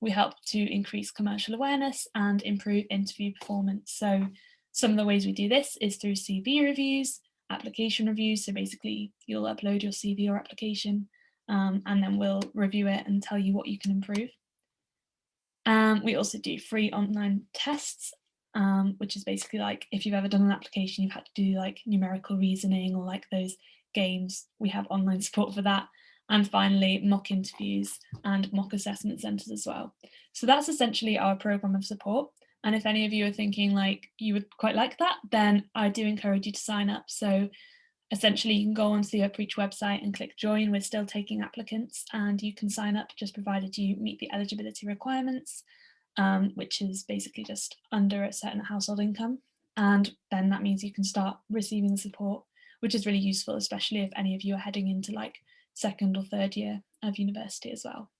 We help to increase commercial awareness and improve interview performance. So some of the ways we do this is through CV reviews, application reviews. So basically you'll upload your CV or application and then we'll review it and tell you what you can improve. We also do free online tests, which is basically like if you've ever done an application, you've had to do like numerical reasoning or like those games, we have online support for that. And finally, mock interviews and mock assessment centres as well. So that's essentially our programme of support. And if any of you are thinking like you would quite like that, then I do encourage you to sign up. So essentially you can go onto the Upreach website and click join. We're still taking applicants and you can sign up just provided you meet the eligibility requirements, which is basically just under a certain household income. And then that means you can start receiving the support, which is really useful, especially if any of you are heading into like second or third year of university as well.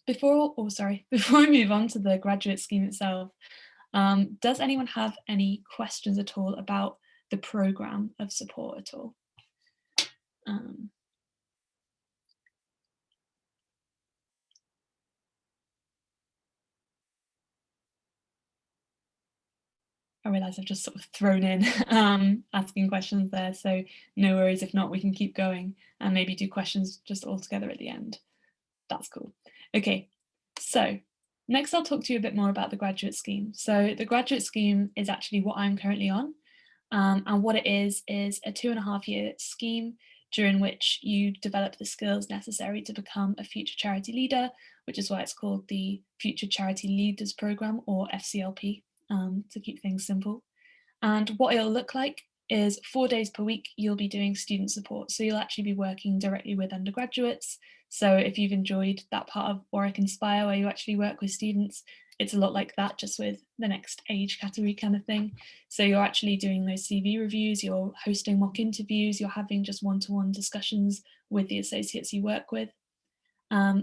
Before I move on to the graduate scheme itself, does anyone have any questions at all about the programme of support at all? I realise I've just sort of thrown in asking questions there, so no worries. If not, we can keep going and maybe do questions just all together at the end. That's cool. Okay, so next I'll talk to you a bit more about the graduate scheme. So the graduate scheme is actually what I'm currently on, and what it is a 2.5-year scheme during which you develop the skills necessary to become a future charity leader, which is why it's called the Future Charity Leaders Programme, or FCLP. To keep things simple. And what it'll look like is 4 days per week you'll be doing student support. So you'll actually be working directly with undergraduates. So if you've enjoyed that part of Warwick Inspire where you actually work with students, it's a lot like that, just with the next age category kind of thing. So you're actually doing those CV reviews, you're hosting mock interviews, you're having just one-to-one discussions with the associates you work with,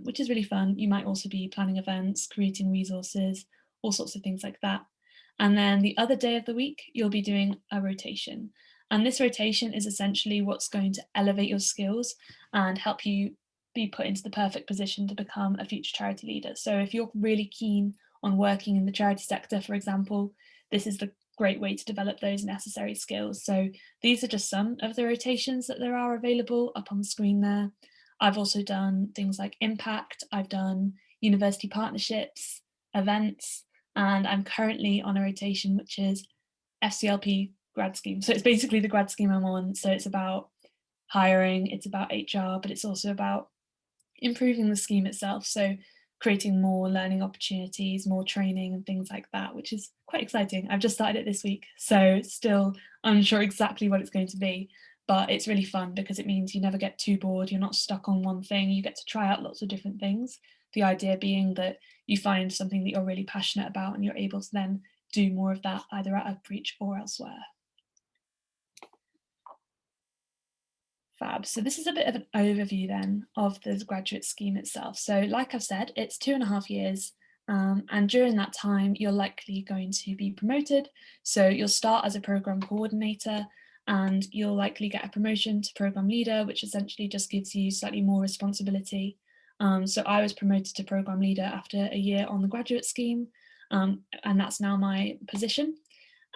which is really fun. You might also be planning events, creating resources, all sorts of things like that. And then the other day of the week, you'll be doing a rotation. And this rotation is essentially what's going to elevate your skills and help you be put into the perfect position to become a future charity leader. So if you're really keen on working in the charity sector, for example, this is the great way to develop those necessary skills. So these are just some of the rotations that there are available up on the screen there. I've also done things like Impact, I've done university partnerships, events, and I'm currently on a rotation which is FCLP grad scheme. So it's basically the grad scheme I'm on. So it's about hiring, it's about HR, but it's also about improving the scheme itself. So creating more learning opportunities, more training and things like that, which is quite exciting. I've just started it this week, so still unsure exactly what it's going to be, but it's really fun because it means you never get too bored. You're not stuck on one thing. You get to try out lots of different things. The idea being that you find something that you're really passionate about and you're able to then do more of that either at Upreach or elsewhere. Fab. So this is a bit of an overview then of the graduate scheme itself. So like I've said, it's 2.5 years. And during that time, you're likely going to be promoted. So you'll start as a program coordinator and you'll likely get a promotion to program leader, which essentially just gives you slightly more responsibility. So I was promoted to program leader after a year on the graduate scheme, and that's now my position.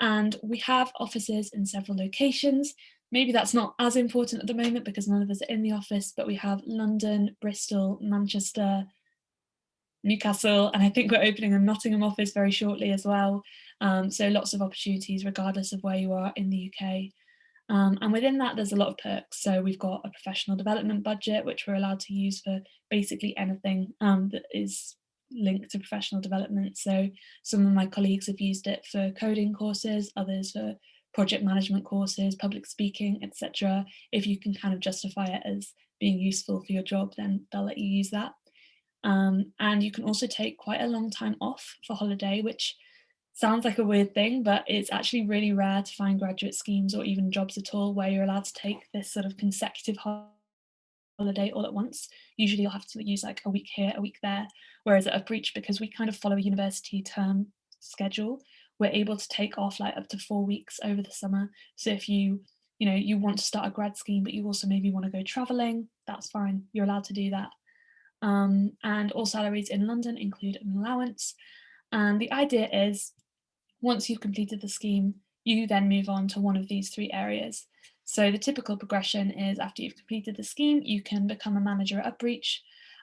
And we have offices in several locations. Maybe that's not as important at the moment because none of us are in the office, but we have London, Bristol, Manchester, Newcastle, and I think we're opening a Nottingham office very shortly as well. So lots of opportunities regardless of where you are in the UK. And within that, there's a lot of perks. So we've got a professional development budget, which we're allowed to use for basically anything that is linked to professional development. So some of my colleagues have used it for coding courses, others for project management courses, public speaking, etc. If you can kind of justify it as being useful for your job, then they'll let you use that. And you can also take quite a long time off for holiday, which sounds like a weird thing, but it's actually really rare to find graduate schemes or even jobs at all where you're allowed to take this sort of consecutive holiday all at once. Usually you'll have to use like a week here, a week there, whereas at Upreach, because we kind of follow a university term schedule, we're able to take off like up to 4 weeks over the summer. So if you want to start a grad scheme, but you also maybe want to go traveling, that's fine, you're allowed to do that. And all salaries in London include an allowance. And the idea is, once you've completed the scheme, you then move on to one of these 3 areas. So the typical progression is, after you've completed the scheme, you can become a manager at Upreach.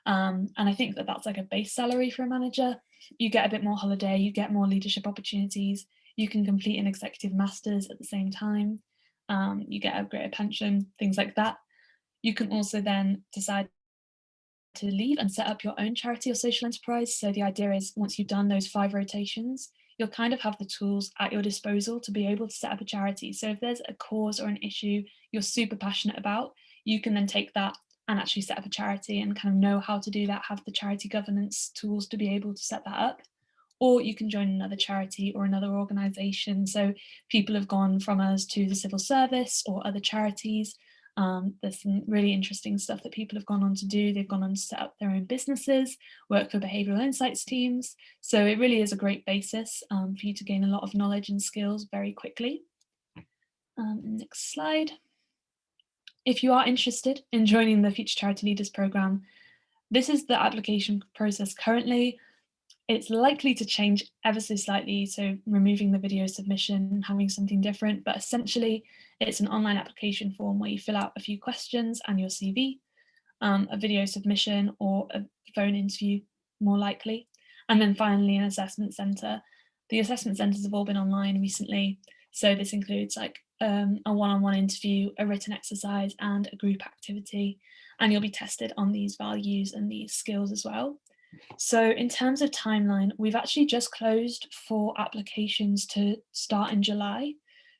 And I think that that's like a base salary for a manager. You get a bit more holiday, you get more leadership opportunities, you can complete an executive master's at the same time, you get a greater pension, things like that. You can also then decide to leave and set up your own charity or social enterprise. So the idea is, once you've done those 5 rotations, you'll kind of have the tools at your disposal to be able to set up a charity. So if there's a cause or an issue you're super passionate about, you can then take that and actually set up a charity and kind of know how to do that, have the charity governance tools to be able to set that up. Or you can join another charity or another organisation. So people have gone from us to the civil service or other charities. There's some really interesting stuff that people have gone on to do. They've gone on to set up their own businesses, work for behavioural insights teams. So it really is a great basis for you to gain a lot of knowledge and skills very quickly. Next slide. If you are interested in joining the Future Charity Leaders programme, this is the application process currently. It's likely to change ever so slightly, so removing the video submission and having something different, but essentially it's an online application form where you fill out a few questions and your CV, a video submission or a phone interview more likely, and then finally an assessment centre. The assessment centres have all been online recently, so this includes like a one-on-one interview, a written exercise and a group activity, and you'll be tested on these values and these skills as well. So in terms of timeline, we've actually just closed for applications to start in July.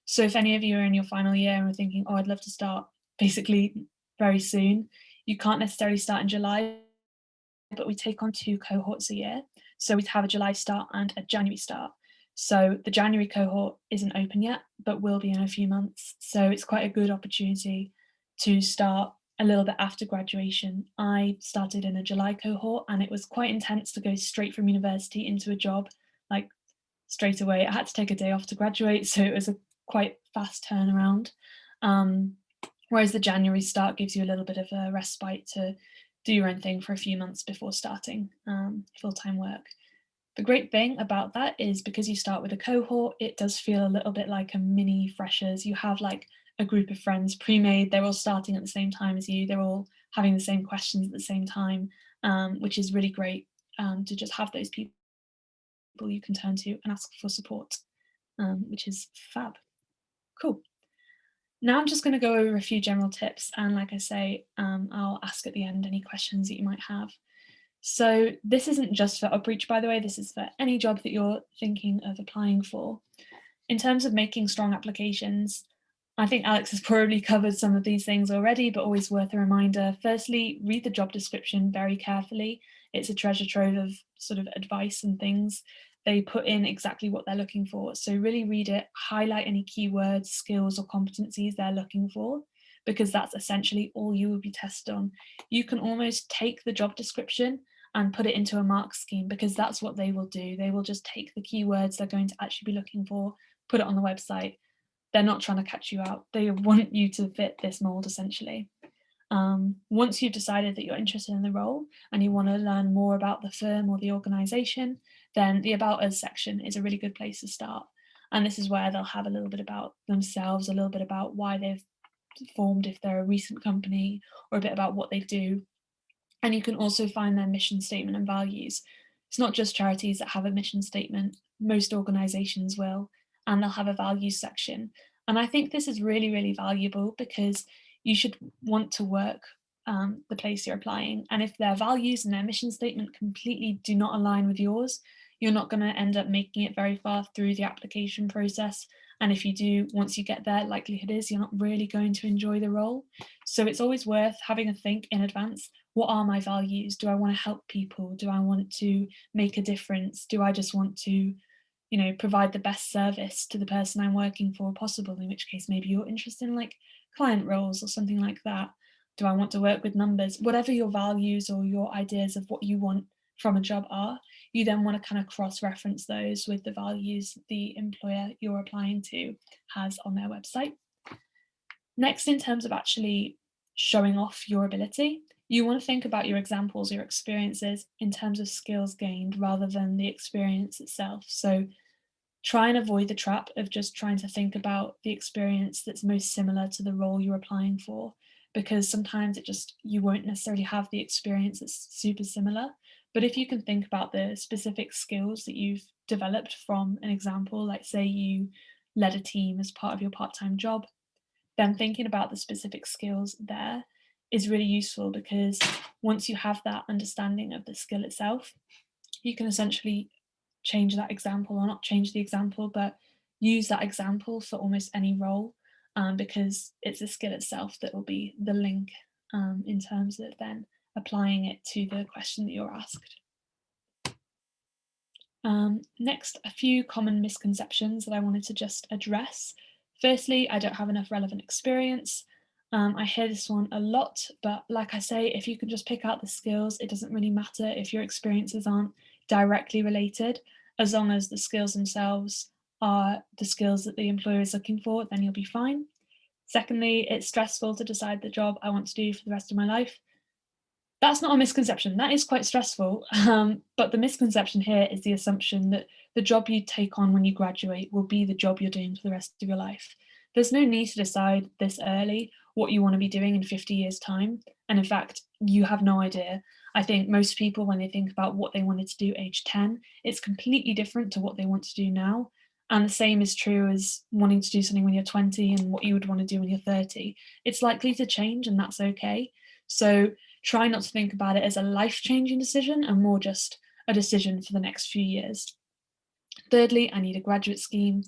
So if any of you are in your final year and are thinking, oh, I'd love to start basically very soon, you can't necessarily start in July, but we take on 2 cohorts a year. So we'd have a July start and a January start. So the January cohort isn't open yet, but will be in a few months. So it's quite a good opportunity to start a little bit after graduation. I started in a July cohort and it was quite intense to go straight from university into a job, like straight away. I had to take a day off to graduate, so it was a quite fast turnaround. Whereas the January start gives you a little bit of a respite to do your own thing for a few months before starting full-time work. The great thing about that is, because you start with a cohort, it does feel a little bit like a mini freshers. You have like a group of friends pre-made, they're all starting at the same time as you, they're all having the same questions at the same time, which is really great to just have those people you can turn to and ask for support, which is fab. Cool. Now I'm just going to go over a few general tips, and like I say, I'll ask at the end any questions that you might have. So this isn't just for Upreach, by the way, this is for any job that you're thinking of applying for. In terms of making strong applications, I think Alex has probably covered some of these things already, but always worth a reminder. Firstly, read the job description very carefully. It's a treasure trove of sort of advice and things. They put in exactly what they're looking for. So really read it, highlight any keywords, skills or competencies they're looking for, because that's essentially all you will be tested on. You can almost take the job description and put it into a mark scheme, because that's what they will do. They will just take the keywords they're going to actually be looking for, put it on the website. They're not trying to catch you out. They want you to fit this mold essentially. Once you've decided that you're interested in the role and you want to learn more about the firm or the organisation, then the About Us section is a really good place to start. And this is where they'll have a little bit about themselves, a little bit about why they've formed, if they're a recent company, or a bit about what they do. And you can also find their mission statement and values. It's not just charities that have a mission statement, most organisations will, and they'll have a values section. And I think this is really, really valuable, because you should want to work the place you're applying. And if their values and their mission statement completely do not align with yours, you're not going to end up making it very far through the application process, And if you do, once you get there, likelihood is you're not really going to enjoy the role. So it's always worth having a think in advance. What are my values? Do I want to help people? Do I want to make a difference? Do I just want to, provide the best service to the person I'm working for possible? In which case, maybe you're interested in like client roles or something like that. Do I want to work with numbers? Whatever your values or your ideas of what you want from a job are, you then want to kind of cross-reference those with the values the employer you're applying to has on their website. Next, in terms of actually showing off your ability, you want to think about your examples, your experiences in terms of skills gained rather than the experience itself. So try and avoid the trap of just trying to think about the experience that's most similar to the role you're applying for, because sometimes you won't necessarily have the experience that's super similar. But if you can think about the specific skills that you've developed from an example, like say you led a team as part of your part-time job, then thinking about the specific skills there is really useful, because once you have that understanding of the skill itself, you can essentially change that example, or not change the example, but use that example for almost any role, because it's the skill itself that will be the link in terms of then applying it to the question that you're asked. Next, a few common misconceptions that I wanted to just address. Firstly, I don't have enough relevant experience. I hear this one a lot, but like I say, if you can just pick out the skills, it doesn't really matter if your experiences aren't directly related. As long as the skills themselves are the skills that the employer is looking for, then you'll be fine. Secondly, it's stressful to decide the job I want to do for the rest of my life. That's not a misconception. That is quite stressful. But the misconception here is the assumption that the job you take on when you graduate will be the job you're doing for the rest of your life. There's no need to decide this early what you want to be doing in 50 years' time. And in fact, you have no idea. I think most people, when they think about what they wanted to do age 10, it's completely different to what they want to do now. And the same is true as wanting to do something when you're 20 and what you would want to do when you're 30. It's likely to change, and that's okay. So try not to think about it as a life-changing decision, and more just a decision for the next few years. Thirdly, I need a graduate scheme.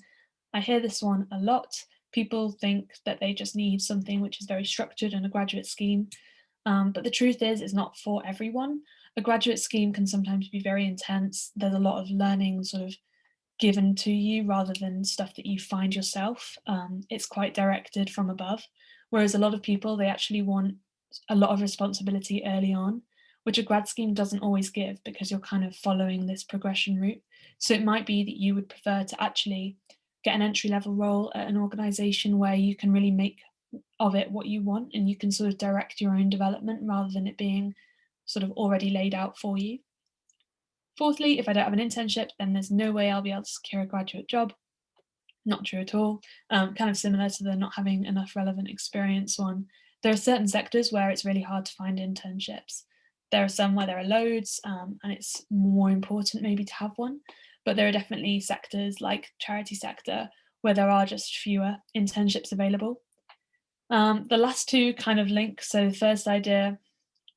I hear this one a lot. People think that they just need something which is very structured and a graduate scheme. But the truth is, it's not for everyone. A graduate scheme can sometimes be very intense. There's a lot of learning sort of given to you rather than stuff that you find yourself. It's quite directed from above. Whereas a lot of people, they actually want a lot of responsibility early on, which a grad scheme doesn't always give, because you're kind of following this progression route. So it might be that you would prefer to actually get an entry-level role at an organization where you can really make of it what you want, and you can sort of direct your own development rather than it being sort of already laid out for you. Fourthly, if I don't have an internship, then there's no way I'll be able to secure a graduate job. Not true at all. Kind of similar to the not having enough relevant experience one. There are certain sectors where it's really hard to find internships. There are some where there are loads, and it's more important maybe to have one. But there are definitely sectors like charity sector where there are just fewer internships available. The last two kind of link. So the first idea,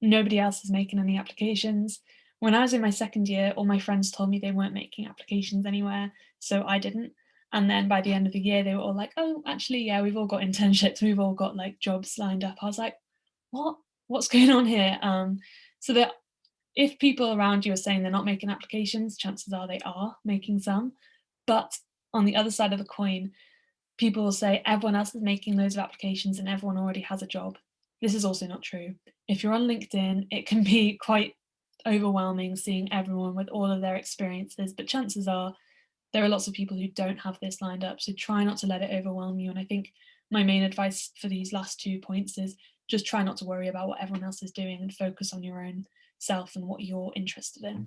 nobody else is making any applications. When I was in my second year, all my friends told me they weren't making applications anywhere, so I didn't. And then by the end of the year, they were all like, oh, actually, yeah, we've all got internships. We've all got like jobs lined up. I was like, what's going on here? So that if people around you are saying they're not making applications, chances are they are making some. But on the other side of the coin, people will say everyone else is making loads of applications and everyone already has a job. This is also not true. If you're on LinkedIn, it can be quite overwhelming seeing everyone with all of their experiences, but chances are there are lots of people who don't have this lined up, so try not to let it overwhelm you. And I think my main advice for these last 2 points is just try not to worry about what everyone else is doing and focus on your own self and what you're interested in.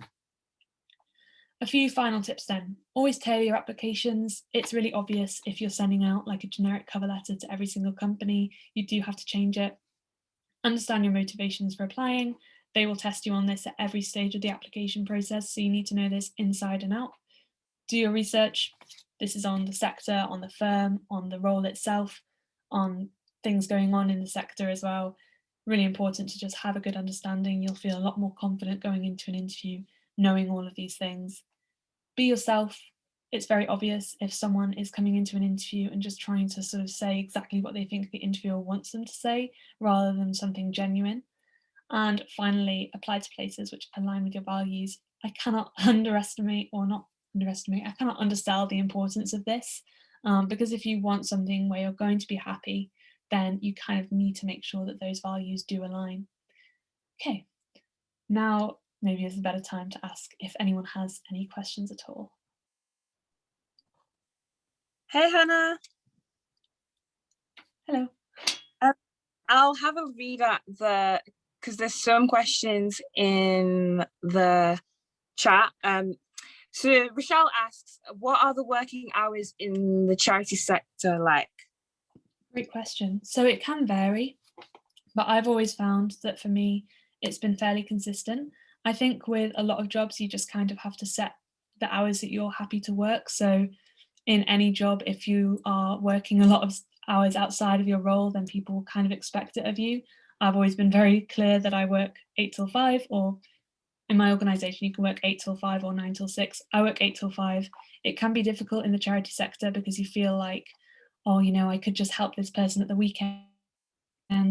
A few final tips then. Always tailor your applications. It's really obvious if you're sending out like a generic cover letter to every single company, you do have to change it. Understand your motivations for applying. They will test you on this at every stage of the application process, so you need to know this inside and out. Do your research. This is on the sector, on the firm, on the role itself, on things going on in the sector as well. Really important to just have a good understanding. You'll feel a lot more confident going into an interview, knowing all of these things. Be yourself. it's very obvious if someone is coming into an interview and just trying to sort of say exactly what they think the interviewer wants them to say rather than something genuine. And finally, apply to places which align with your values. I cannot underestimate, or not underestimate, I cannot undersell the importance of this, because if you want something where you're going to be happy, then you kind of need to make sure that those values do align. Okay, now maybe it's a better time to ask if anyone has any questions at all. Hey, Hannah. Hello. I'll have a read at because there's some questions in the chat. So Rochelle asks, what are the working hours in the charity sector like? Great question. So it can vary, but I've always found that for me, it's been fairly consistent. I think with a lot of jobs, you just kind of have to set the hours that you're happy to work. So in any job, if you are working a lot of hours outside of your role, then people kind of expect it of you. I've always been very clear that I work 8 till 5, or in my organisation, you can work 8 till 5 or 9 till 6. I work 8 till 5. It can be difficult in the charity sector because you feel like, oh, you know, I could just help this person at the weekend,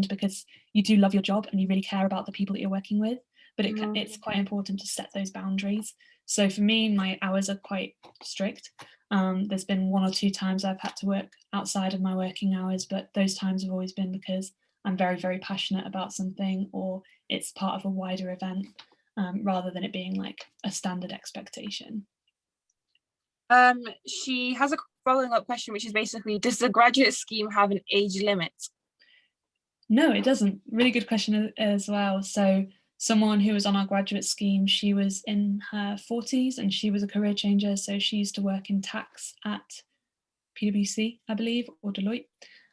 because you do love your job and you really care about the people that you're working with. But it's quite important to set those boundaries. So for me, my hours are quite strict. There's been 1 or 2 times I've had to work outside of my working hours, but those times have always been because I'm very, very passionate about something, or it's part of a wider event, rather than it being like a standard expectation. She has a following up question, which is basically, does the graduate scheme have an age limit? No, it doesn't. Really good question as well. So someone who was on our graduate scheme, she was in her 40s and she was a career changer. So she used to work in tax at PwC, I believe, or Deloitte.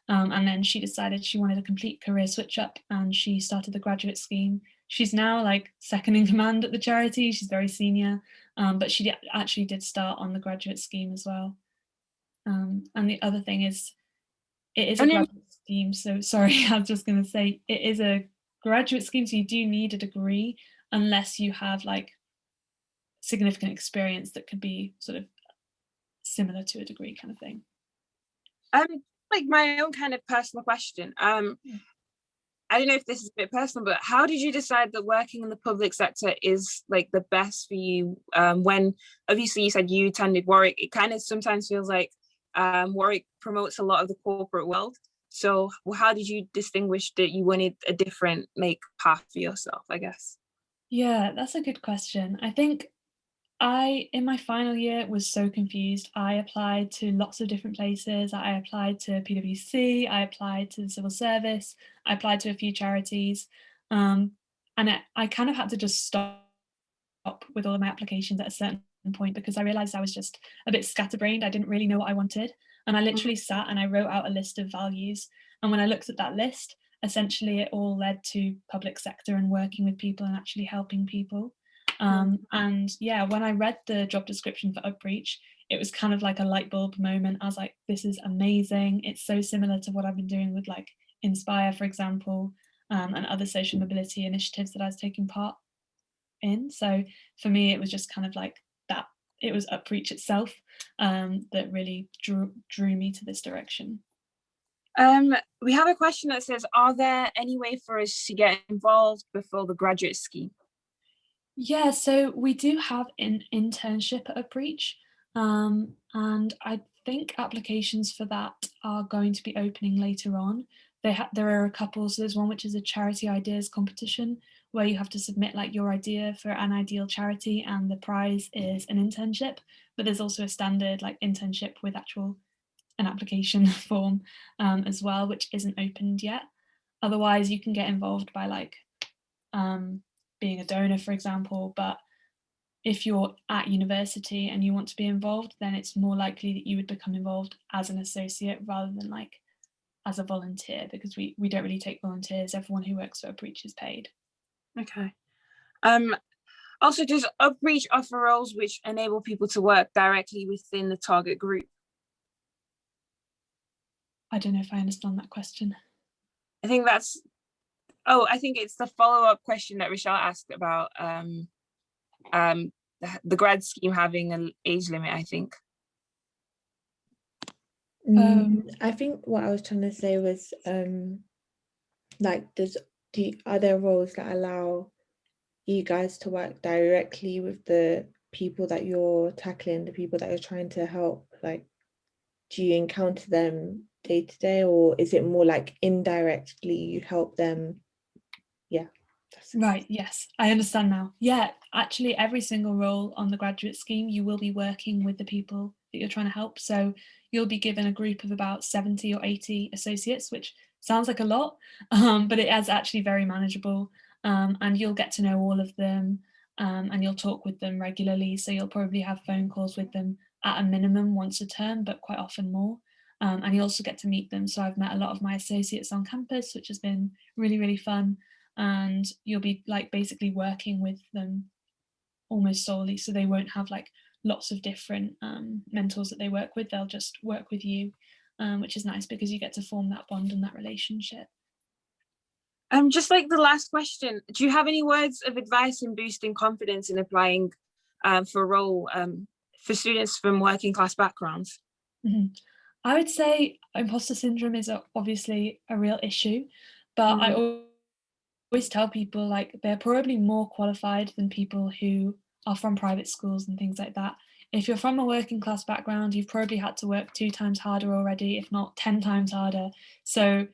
And then she decided she wanted a complete career switch up and she started the graduate scheme. She's now like second in command at the charity. She's very senior, but she actually did start on the graduate scheme as well. And the other thing is, it is a graduate scheme. So sorry, I was just going to say it is a graduate scheme. So you do need a degree unless you have like significant experience that could be sort of similar to a degree kind of thing. Like my own kind of personal question. I don't know if this is a bit personal, but how did you decide that working in the public sector is like the best for you? When obviously you said you attended Warwick, it kind of sometimes feels like Warwick promotes a lot of the corporate world. So how did you distinguish that you wanted a different like path for yourself, I guess? Yeah, that's a good question. I think in my final year, was so confused. I applied to lots of different places. I applied to PwC, I applied to the civil service, I applied to a few charities. And I kind of had to just stop with all of my applications at a certain point because I realized I was just a bit scatterbrained. I didn't really know what I wanted. And I literally sat and I wrote out a list of values. And when I looked at that list, essentially it all led to public sector and working with people and actually helping people. And yeah, when I read the job description for Upreach, it was kind of like a light bulb moment. I was like, this is amazing. It's so similar to what I've been doing with like Inspire, for example, and other social mobility initiatives that I was taking part in. So for me, it was just kind of like that. It was Upreach itself that really drew me to this direction. We have a question that says, are there any way for us to get involved before the graduate scheme? Yeah, so we do have an internship at Upreach, and I think applications for that are going to be opening later on. There are a couple, so there's one which is a charity ideas competition where you have to submit like your idea for an ideal charity and the prize is an internship, but there's also a standard like internship with an application form as well, which isn't opened yet. Otherwise, you can get involved by like being a donor, for example, but if you're at university and you want to be involved, then it's more likely that you would become involved as an associate rather than like as a volunteer, because we don't really take volunteers. Everyone who works for Upreach is paid. Okay. Also, does Upreach offer roles which enable people to work directly within the target group? I don't know if I understand that question. I think that's, I think it's the follow-up question that Rochelle asked about the grad scheme having an age limit, I think. I think what I was trying to say was like are there roles that allow you guys to work directly with the people that you're tackling, the people that you're trying to help? Like, do you encounter them day to day, or is it more like indirectly you help them? Yeah. Right, yes, I understand now. Yeah, actually every single role on the graduate scheme, you will be working with the people that you're trying to help. So you'll be given a group of about 70 or 80 associates, which sounds like a lot, but it is actually very manageable. And you'll get to know all of them, and you'll talk with them regularly. So you'll probably have phone calls with them at a minimum once a term, but quite often more. And you also get to meet them. So I've met a lot of my associates on campus, which has been really, really fun. And you'll be like basically working with them almost solely, so they won't have like lots of different mentors that they work with. They'll just work with you, which is nice because you get to form that bond and that relationship. Just like the last question, do you have any words of advice in boosting confidence in applying for a role for students from working class backgrounds? I would say imposter syndrome is obviously a real issue, but I always tell people like they're probably more qualified than people who are from private schools and things like that. If you're from a working class background, you've probably had to work 2 times harder already, if not 10 times harder. So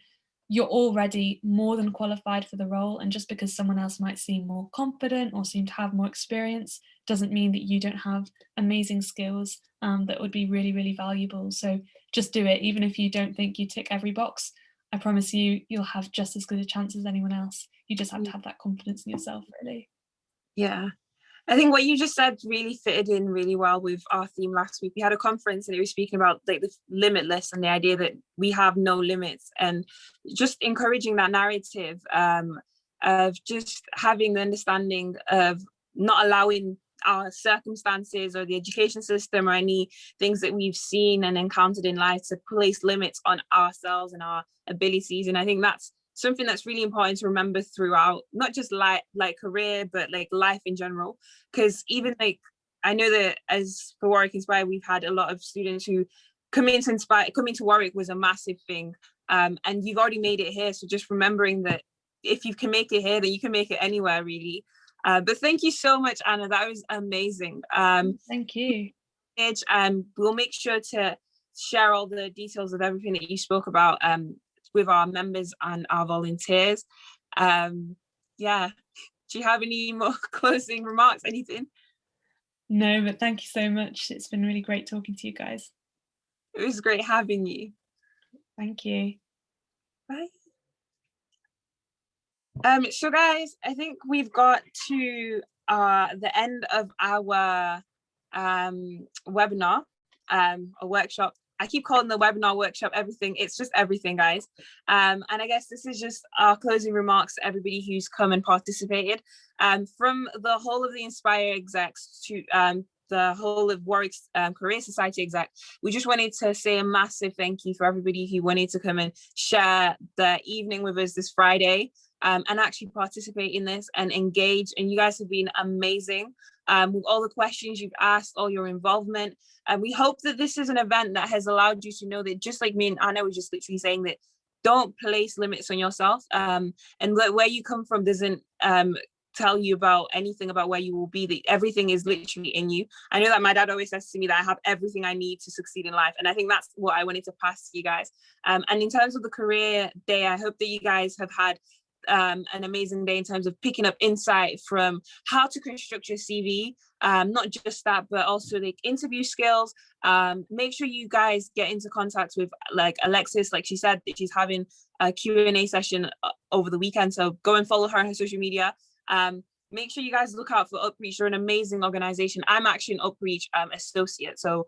you're already more than qualified for the role. And just because someone else might seem more confident or seem to have more experience doesn't mean that you don't have amazing skills that would be really, really valuable. So just do it. Even if you don't think you tick every box, I promise you, you'll have just as good a chance as anyone else. You just have to have that confidence in yourself, really. Yeah. I think what you just said really fitted in really well with our theme last week. We had a conference and it was speaking about like the limitless and the idea that we have no limits, and just encouraging that narrative of just having the understanding of not allowing our circumstances or the education system or any things that we've seen and encountered in life to place limits on ourselves and our abilities. And I think that's something that's really important to remember throughout, not just like career, but like life in general. Because even like, I know that as for Warwick Inspire, we've had a lot of students who coming to Warwick was a massive thing. And you've already made it here. So just remembering that if you can make it here, then you can make it anywhere, really. But thank you so much, Anna. That was amazing. Thank you. We'll make sure to share all the details of everything that you spoke about with our members and our volunteers. Yeah. Do you have any more closing remarks? Anything? No, but thank you so much. It's been really great talking to you guys. It was great having you. Thank you. Bye. So guys, I think we've got to the end of our webinar, a workshop. I keep calling the webinar workshop everything. It's just everything, guys. And I guess this is just our closing remarks to everybody who's come and participated. From the whole of the Inspire execs to the whole of Warwick's Career Society exec, we just wanted to say a massive thank you for everybody who wanted to come and share the evening with us this Friday. And actually participate in this and engage. And you guys have been amazing with all the questions you've asked, all your involvement. And we hope that this is an event that has allowed you to know that, just like me and Anna was just literally saying, that don't place limits on yourself. And where you come from doesn't tell you about anything about where you will be, that everything is literally in you. I know that my dad always says to me that I have everything I need to succeed in life. And I think that's what I wanted to pass to you guys. And in terms of the career day, I hope that you guys have had an amazing day in terms of picking up insight from how to construct your CV, not just that, but also like interview skills. Make sure you guys get into contact with like Alexis, like she said that she's having a Q&A session over the weekend, so go and follow her on her social media. Make sure you guys look out for Upreach. They're an amazing organization. I'm actually an Upreach associate, so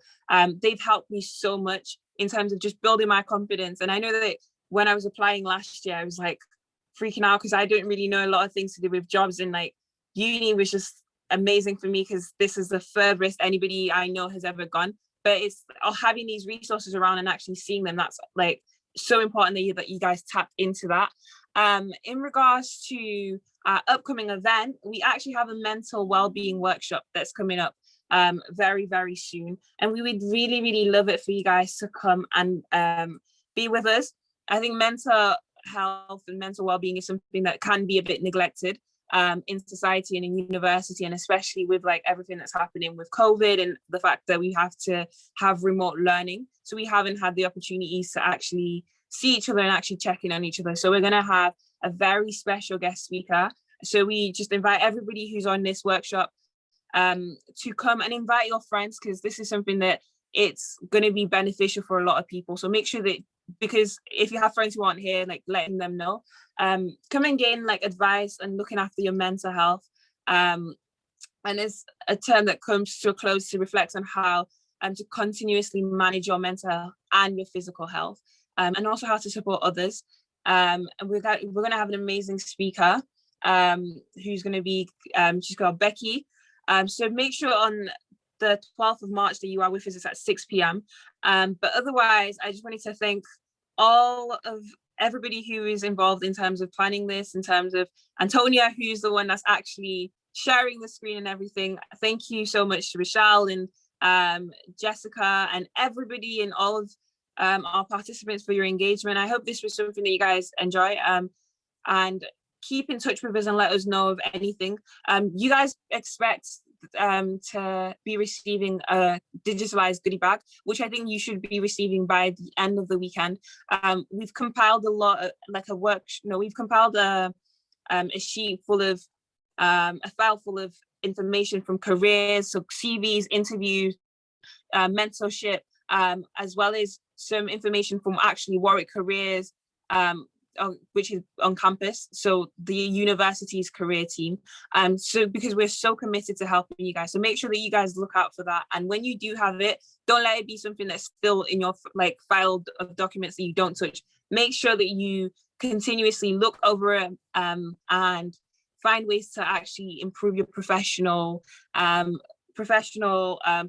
they've helped me so much in terms of just building my confidence. And I know that when I was applying last year, I was like freaking out because I didn't really know a lot of things to do with jobs, and like uni was just amazing for me because this is the furthest anybody I know has ever gone. But it's having these resources around and actually seeing them, that's like so important that you guys tap into that. In regards to our upcoming event, we actually have a mental well-being workshop that's coming up. very, very soon. And we would really, really love it for you guys to come and be with us. I think mental health and mental well-being is something that can be a bit neglected in society and in university, and especially with like everything that's happening with COVID and the fact that we have to have remote learning. So we haven't had the opportunities to actually see each other and actually check in on each other. So we're going to have a very special guest speaker. So we just invite everybody who's on this workshop to come, and invite your friends, because this is something that it's going to be beneficial for a lot of people. So make sure that, because if you have friends who aren't here, like letting them know, come and gain like advice and looking after your mental health. And it's a term that comes to a close to reflect on how to continuously manage your mental health and your physical health, and also how to support others. And we're going to have an amazing speaker who's going to be, she's called Becky. So make sure on the 12th of March that you are with us. It's at 6 p.m. But otherwise, I just wanted to thank all of everybody who is involved in terms of planning this, in terms of Antonia, who's the one that's actually sharing the screen and everything. Thank you so much to Rochelle and Jessica and everybody and all of our participants for your engagement. I hope this was something that you guys enjoy, and keep in touch with us and let us know of anything. You guys expect to be receiving a digitalized goodie bag, which I think you should be receiving by the end of the weekend. We've compiled a lot of, like a work, no, we've compiled a sheet full of, a file full of information from careers, so CVs, interviews, mentorship, as well as some information from actually Warwick Careers, which is on campus, so the university's career team. So because we're so committed to helping you guys, so make sure that you guys look out for that. And when you do have it, don't let it be something that's still in your like file of documents that you don't touch. Make sure that you continuously look over it and find ways to actually improve your professional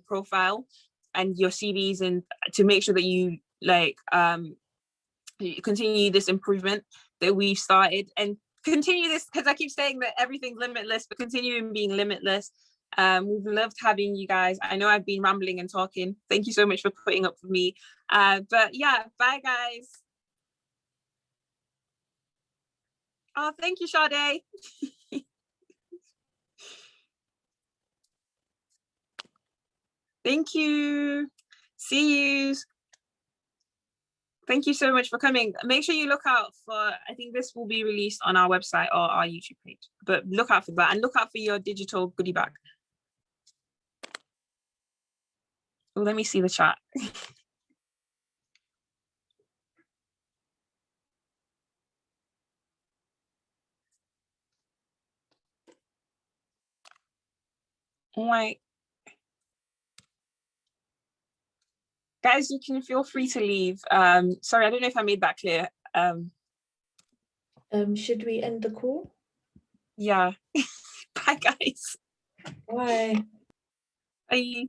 profile and your CVs, and to make sure that you like continue this improvement that we've started, and continue this, because I keep saying that everything's limitless, but continuing being limitless. We've loved having you guys. I know I've been rambling and talking. Thank you so much for putting up with me. But yeah, bye guys. Oh, thank you, Sade. Thank you. See you. Thank you so much for coming. Make sure you look out for, I think this will be released on our website or our YouTube page, but look out for that, and look out for your digital goodie bag. Oh, let me see the chat. Right. Guys, you can feel free to leave. Sorry, I don't know if I made that clear. Should we end the call? Yeah. Bye, guys. Bye. Bye.